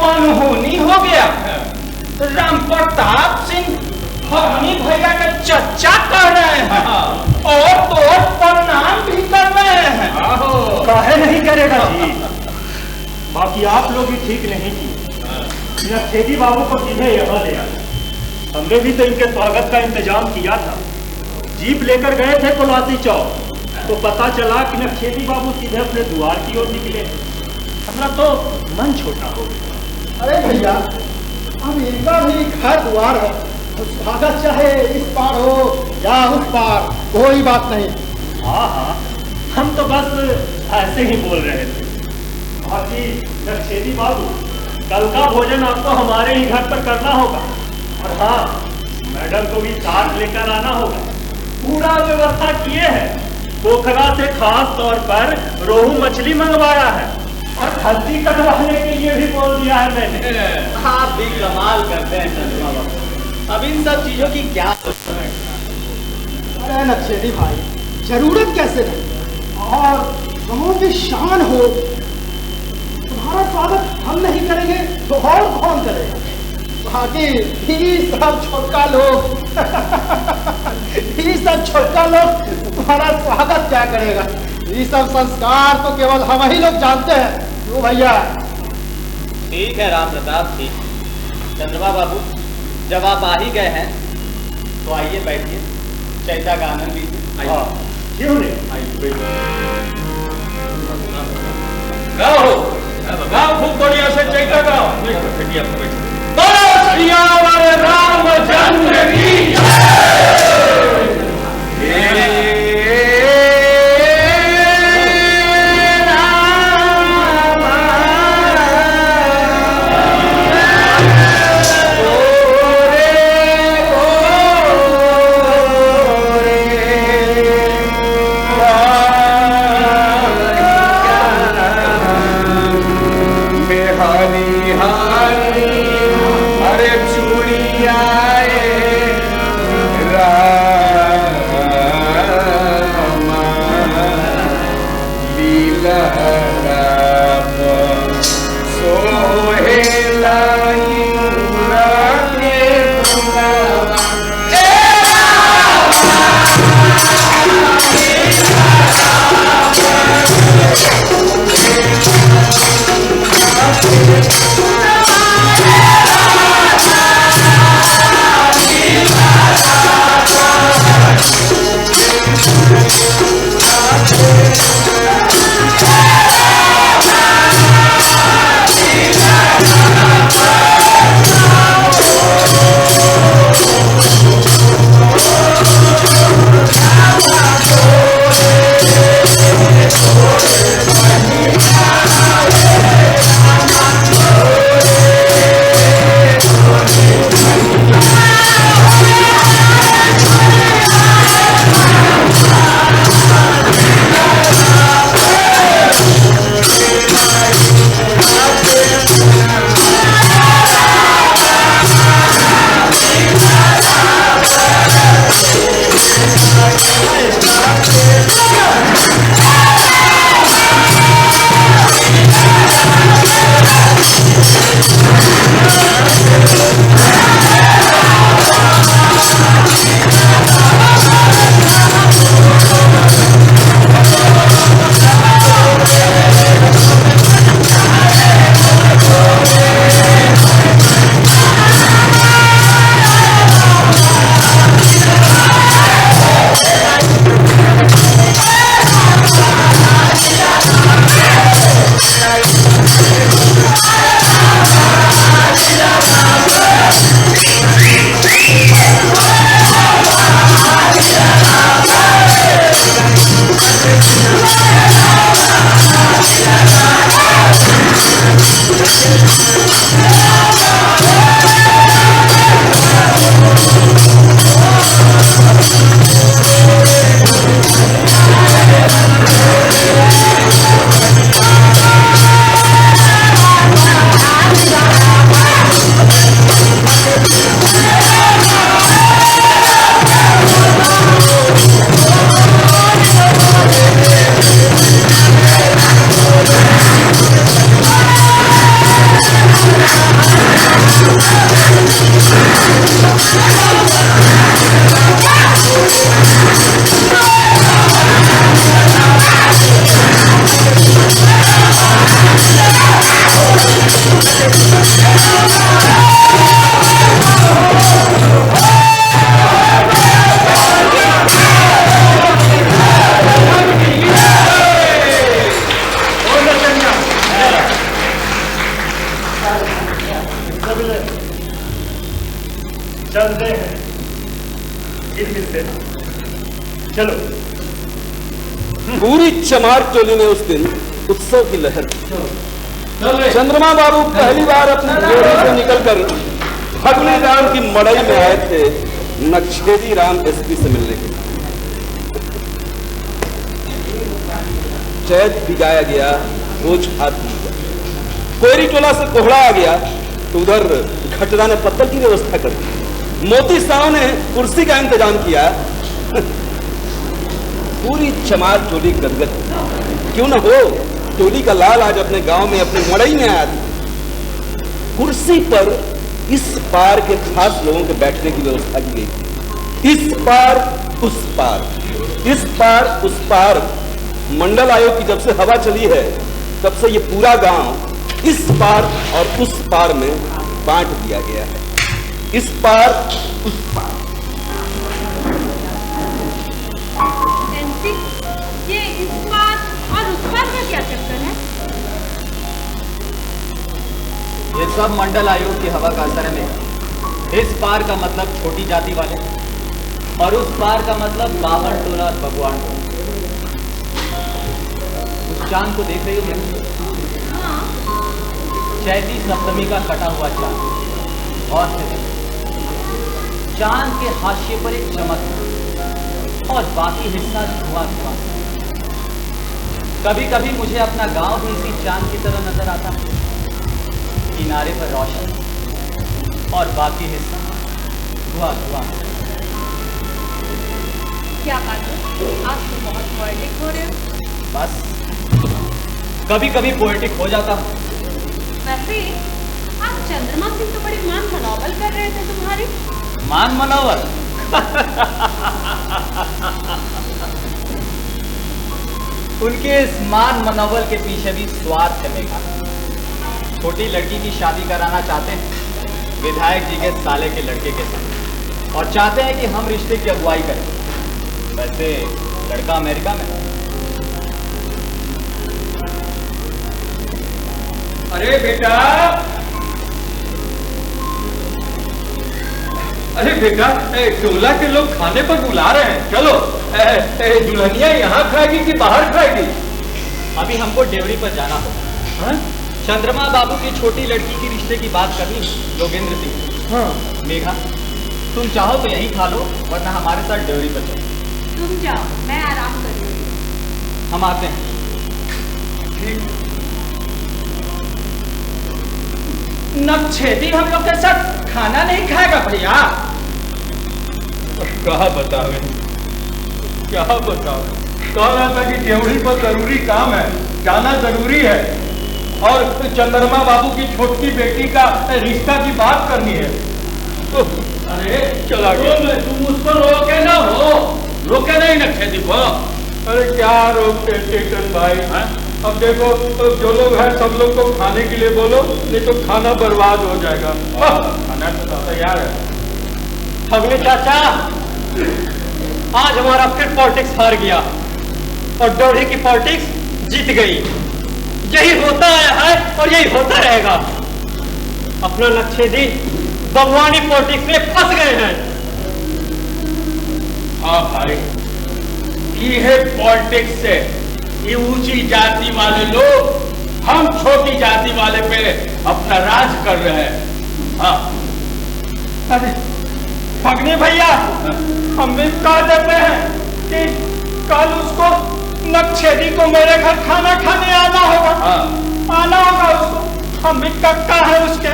अनहोनी हो गया। राम प्रताप सिंह फगनी भैया का चच्चा कर रहे हैं और तो प्रणाम भी कर रहे हैं। काहे नहीं करेगा जी, बाकी आप लोग भी ठीक नहीं किए। नक्छेदी बाबू को सीधे यहाँ ले आए। हमने भी तो इनके स्वागत का इंतजाम किया था। जीप लेकर गए थे कोलासी चौक, तो पता चला कि नक्छेदी बाबू सीधे अपने द्वार की ओर निकले। हमारा तो मन छोटा हो गया। अरे भैया, अब इनका भी घर द्वार है, स्वागत चाहे इस पार हो या उस पार, कोई बात नहीं। हाँ हाँ, हम तो बस ऐसे ही बोल रहे थे। बाकी नक्छेदी बाबू, कल का भोजन आपको हमारे ही घर पर करना होगा। और हाँ, मैडम को भी साथ लेकर आना होगा। पूरा व्यवस्था किए है। पोखरा से खास तौर पर रोहू मछली मंगवाया है और हल्दी कटवाने के लिए भी बोल दिया है मैंने। आप भी कमाल करते हैं चंद्रमा बाबू। अब इन सब चीजों की क्या जरूरत है? अरे नक्छेदी भाई, जरूरत कैसे नहीं, और गांव की शान हो, तुम्हारा स्वागत हम नहीं करेंगे तो और कौन करेगा? बाकी ये सब छोटका लोग ये सब छोटका लोग तुम्हारा स्वागत क्या करेगा? ये सब संस्कार तो केवल हम ही लोग जानते हैं। क्यों भैया? ठीक है राम प्रताप, ठीक। चंद्रमा बाबू, जब आप आ ही गए हैं तो आइए बैठिए, चैता का आनंद लीजिए। क्यों नहीं, आइए गाओ गाओ, खूब बढ़िया से चैता गाओ। बोलो सियावर रामचंद्र की चलते हैं से। चलो। पूरी चमार टोली में उस दिन उत्सव की लहर थी। चंद्रमा बाबू पहली बार अपने जोड़ी से निकलकर फगुनी राम की मड़ई में आए थे नक्शेदी राम एसपी से मिलने के लिए। चैत भी गाया गया, रोज हाथ भी गया। कोयरी टोला से कोहड़ा आ गया तो उधर घटदा ने पत्तल की व्यवस्था कर दी। मोती साव ने कुर्सी का इंतजाम किया। पूरी चमार टोली गदगद। क्यों ना हो, टोली का लाल आज अपने गांव में अपने मड़ई में आया था। कुर्सी पर इस पार के खास लोगों के बैठने की व्यवस्था की गई थी। इस पार उस पार, इस पार उस पार। मंडल आयोग की जब से हवा चली है तब से ये पूरा गांव इस पार और उस पार में बांट दिया गया है। इस पार उस पार। ये इस पार और उस पार का क्या चक्कर है? ये सब मंडल आयोग की हवा का असर है मेरा। इस पार का मतलब छोटी जाति वाले और उस पार का मतलब बावन टोला और भगवान टोला। उस चांद को देख रही हो मेरे? हाँ। चैती सप्तमी का कटा हुआ चांद और चांद के हाशिए पर एक चमक और बाकी हिस्सा धुआं धुआं। कभी कभी मुझे अपना गांव भी इसी चांद की तरह नजर आता है। किनारे पर रोशनी और बाकी हिस्सा धुआं धुआं। क्या बात है, आज तो बहुत पोएटिक हो रहे हो। बस कभी कभी पोएटिक हो जाता हूँ। वैसे आज चंद्रमा सिंह तो बड़ी मान मनोबल कर रहे थे तुम्हारी। मान मनोबल? उनके इस मान मनोबल के पीछे भी स्वार्थ है मेघा। छोटी लड़की की शादी कराना चाहते हैं विधायक जी के साले के लड़के के साथ और चाहते हैं कि हम रिश्ते की अगुवाई करें। वैसे लड़का अमेरिका में। अरे बेटा, अरे बेटा, टोला के लोग खाने पर बुला रहे हैं, चलो। दुल्हनिया यहाँ खाएगी कि बाहर खाएगी? अभी हमको डेवरी पर जाना होगा। चंद्रमा बाबू की छोटी लड़की की रिश्ते की बात करनी योगेंद्र सिंह। हाँ। मेघा, तुम चाहो तो यहीं खा लो, वरना हमारे साथ डेवरी पर चलो। तुम जाओ, मैं आराम करूंगी। हम आते हैं। ठीक। नक्षेदी हम लोग के साथ खाना नहीं खाएगा भैया। क्या बतावे, क्या बतावे। कह रहा था कि डेवरी पर जरूरी काम है, जाना जरूरी है और चंद्रमा बाबू की छोटी बेटी का रिश्ता की बात करनी है। अरे चला गया। तुम उसको रोके ना हो, रोके नहीं नक्षेदी को। अरे क्या रोकते चेतन भाई, अब देखो तो जो लोग हैं सब लोग को खाने के लिए बोलो, नहीं तो खाना बर्बाद हो जाएगा। खाना तो तैयार है। फगनी चाचा, आज हमारा फिर पॉलिटिक्स हार गया और डोरी की पॉलिटिक्स जीत गई। यही होता आया है और यही होता रहेगा। अपना नक्शेदी भगवानी पॉलिटिक्स में फंस गए हैं। हाँ भाई, ये है पॉलिटिक्स से। ये ऊंची जाति वाले लोग हम छोटी जाति वाले पे अपना राज कर रहे हैं। हाँ। अरे भगनी भैया, हम भी कह देते हैं कि कल उसको नक्षेदी को मेरे घर खाना खाने आना होगा। हाँ। आना होगा उसको। हम भी कक्का है उसके,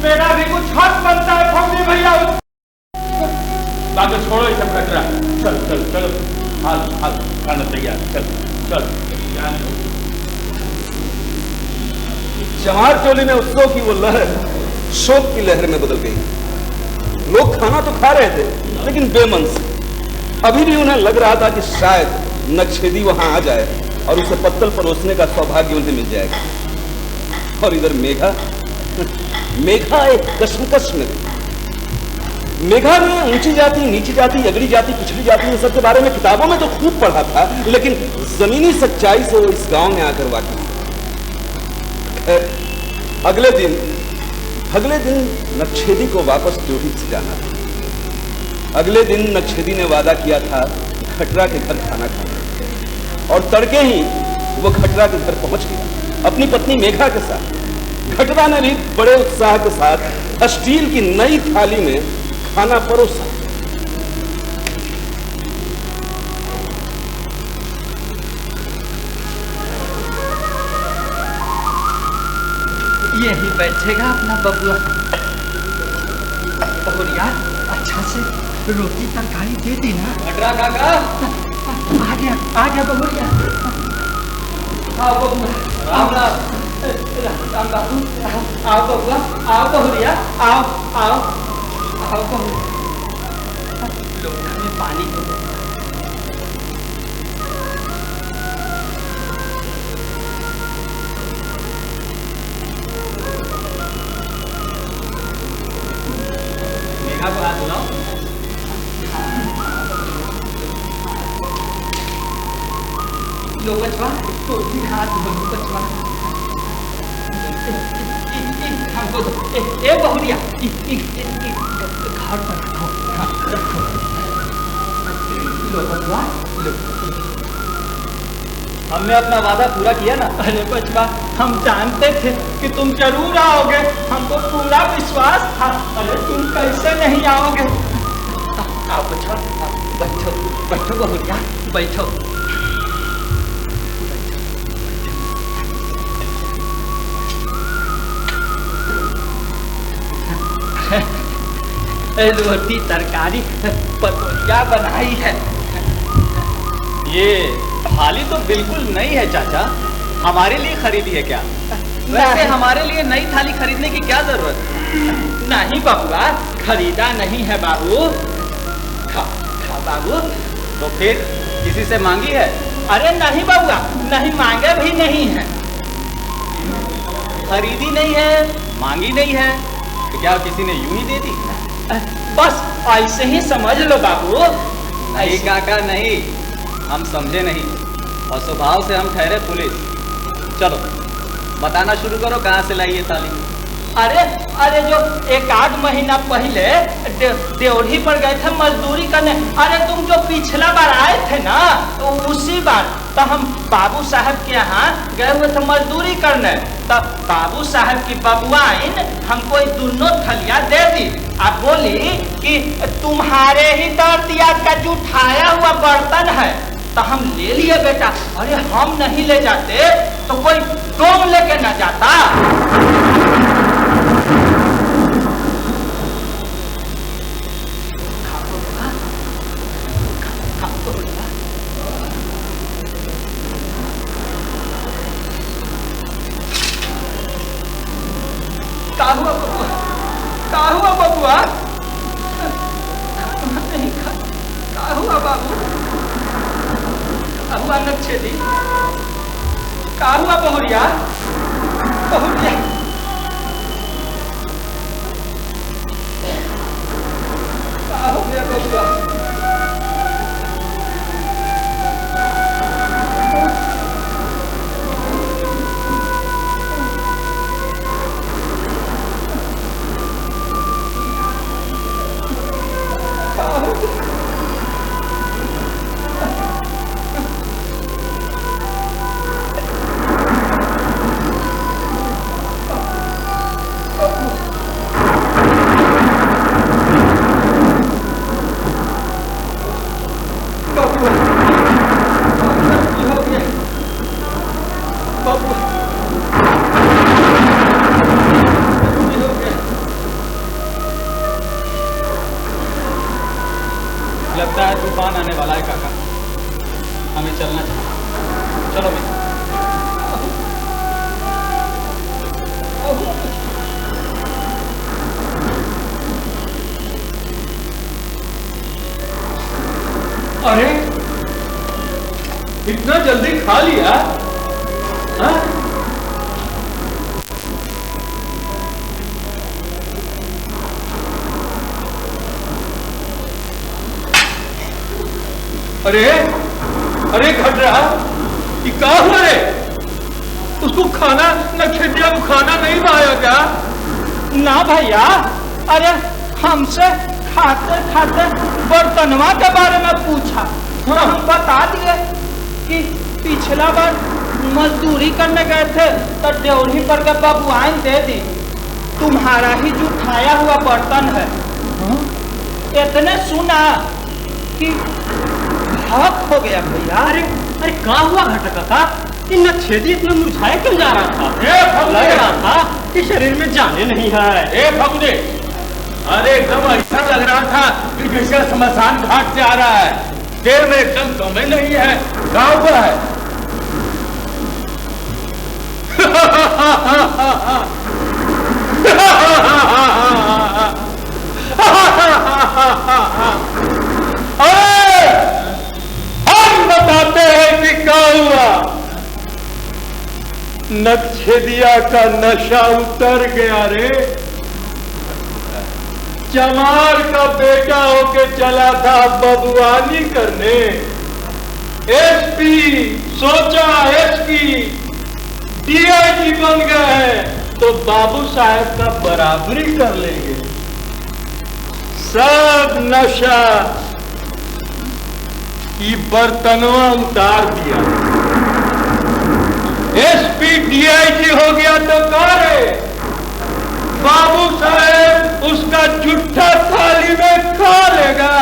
मेरा भी कुछ हक बनता है भगनी भैया। बाकी छोड़ो ये सब कचरा। चल चल चलो, हाल हाल खाना तैयार। चल चल। चमार टोली में उत्सव की वो लहर शोक की लहर में बदल गई। लोग खाना तो खा रहे थे लेकिन बेमन से। अभी भी उन्हें लग रहा था कि शायद नक्षेदी वहां आ जाए और उसे पत्तल परोसने का सौभाग्य उन्हें मिल जाएगा। और इधर मेघा, मेघा एक कश्मकश में थी। मेघा ने ऊंची जाति, नीची जाति, अगड़ी जाति, पिछड़ी जाति, इन सब के बारे में किताबों में तो खूब पढ़ा था, लेकिन जमीनी सच्चाई से वो इस गांव में आकर वाकिफ। अगले दिन नक्षेदी को वापस ड्यूटी से जाना था। अगले दिन नक्षेदी ने वादा किया था खटरा के घर खाना खाने, और तड़के ही वो खटरा के घर पहुंच गया अपनी पत्नी मेघा के साथ। खटरा ने भी बड़े उत्साह के साथ स्टील की नई थाली में खाना परोसा। यही बैठेगा अपना बबुआ। और यार अच्छा से रोटी तरकारी दे दी ना। खटरा काका, आ गया बबुआ। आओ बबुआ, राम राम राम बाबू, आओ बबुआ, आओ बहुरिया, आओ आओ आओ बहुरिया, लोटा में पानी दो। मेघा को हाथ बुलाओ। लो बचवा, तो भी हाथ धो बचवा। हमको ए बहुरिया, घर पर रखो, रखो। लो बचवा, लो। हमने अपना वादा पूरा किया ना। अरे बचवा, हम जानते थे कि तुम जरूर आओगे, हमको पूरा विश्वास था। अरे तुम कैसे नहीं आओगे? आओ बचवा, बैठो बैठो बहुरिया, बैठो। रोटी तरकारी पतोलिया बनाई है। ये थाली तो बिल्कुल नई है चाचा, हमारे लिए खरीदी है क्या? वैसे हमारे लिए नई थाली खरीदने की क्या जरूरत? नहीं बबुआ, खरीदा नहीं है बाबू। खा खा बाबू। तो फिर किसी से मांगी है? अरे नहीं बबुआ, नहीं मांगे भी नहीं है। खरीदी नहीं है, मांगी नहीं है, तो क्या किसी ने यूं ही दे दी? बस ऐसे ही समझ लो बाबू। नहीं काका नहीं, हम समझे नहीं और स्वभाव से हम ठहरे पुलिस। चलो बताना शुरू करो, कहाँ से लाई ये थाली? अरे अरे जो एक आध महीना पहले देवरी पर गए थे मजदूरी करने। अरे तुम जो पिछला बार आए थे ना, तो उसी बार तो हम बाबू साहब के यहाँ गए हुए थे मजदूरी करने। तब बाबू साहब की बबुआइन हमको ये दोनों थलियाँ दे दी। अब बोली कि तुम्हारे ही दर्दिया का जुठाया हुआ बर्तन है, तो हम ले लिए बेटा। अरे हम नहीं ले जाते तो कोई कौन लेके ना जाता। क्या हुआ बबुआ? क्या हुआ बबुआ? नहीं क्या हुआ बाबू? क्या हुआ नक्शेदी? क्या हुआ बहुरिया? बहुरिया क्या हो गया बबुआ? लगता है तूफान आने वाला है काका, हमें चलना चाहिए। चलो मैं। अरे इतना जल्दी खा लिया? हाँ? अरे अरे घट रहा कि क्या हुआ रे? उसको खाना न खेतिया को खाना नहीं पाया क्या? ना भैया, अरे हमसे खाते खाते बर्तनवा के बारे में पूछा। हाँ। हम बता दिए कि पिछला बार मजदूरी करने गए थे तो देवरी पर के बबुआइन दे दी, तुम्हारा ही जुठाया हुआ बर्तन है। हाँ? इतने सुना कि हक हो गया भैया। अरे अरे क्या हुआ घटका का? कि नक्शेदी इतना मुरझाया क्यों जा रहा था? लग रहा था कि शरीर में जाने नहीं है। ए फगुने, अरे एकदम ऐसा लग रहा था कि जैसे शमशान घाट से आ रहा है। देर में एकदम दमे नहीं है, गाँव का है। नक्शेदिया का नशा उतर गया रे। चमार का बेटा होके चला था बबुआनी करने, एसपी सोचा एसपी डीआईजी बन गए हैं तो बाबू साहब का बराबरी कर लेंगे। सब नशा की बर्तनवा उतार दिया। एसपी डीआईजी हो गया तो करे बाबू साहब उसका जूठा थाली में खा लेगा।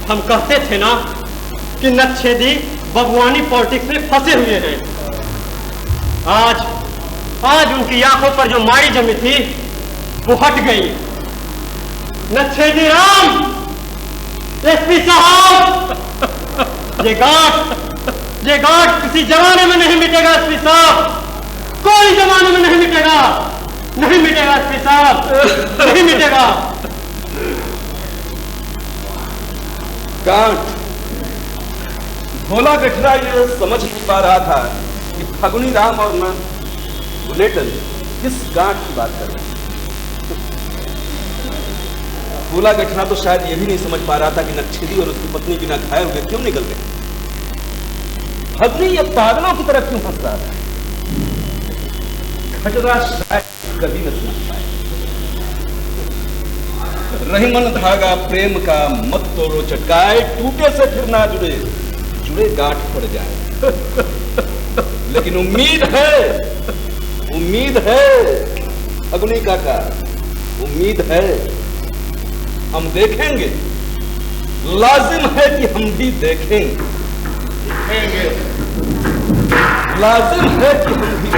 हम कहते थे ना कि नक्शेदी बबुआनी पॉलिटिक्स में फंसे हुए हैं। आज उनकी आंखों पर जो मारी जमी थी वो हट गई। नक्शेदी राम, एसपी साहब, ये गांठ किसी जमाने में नहीं मिटेगा। एसपी साहब, कोई जमाने में नहीं मिटेगा, नहीं मिटेगा एसपी साहब, नहीं मिटेगा। गांठ भोला गठरा ये समझ नहीं पा रहा था कि फगुनी राम और मैं बुलेटन किस गांठ की बात कर रहे हैं। भोला गठरा तो शायद ये भी नहीं समझ पा रहा था कि नक्शेदी और उसकी पत्नी बिना खाए हुए क्यों निकल गए। फगुनी ये पागलों की तरफ क्यों फंस रहा था। गठरा शायद कभी न समझ पाए। रहीमन धागा प्रेम का मत तोड़ो चटकाए, टूटे से फिर ना जुड़े, जुड़े गांठ पड़ जाए। लेकिन उम्मीद है फगुनी काका, उम्मीद है। हम देखेंगे, लाजिम है कि हम भी देखेंगे, लाजिम है कि हम भी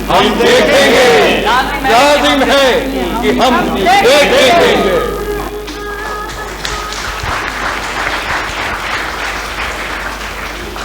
हम देखेंगे, लाजिम है कि हम देखेंगे।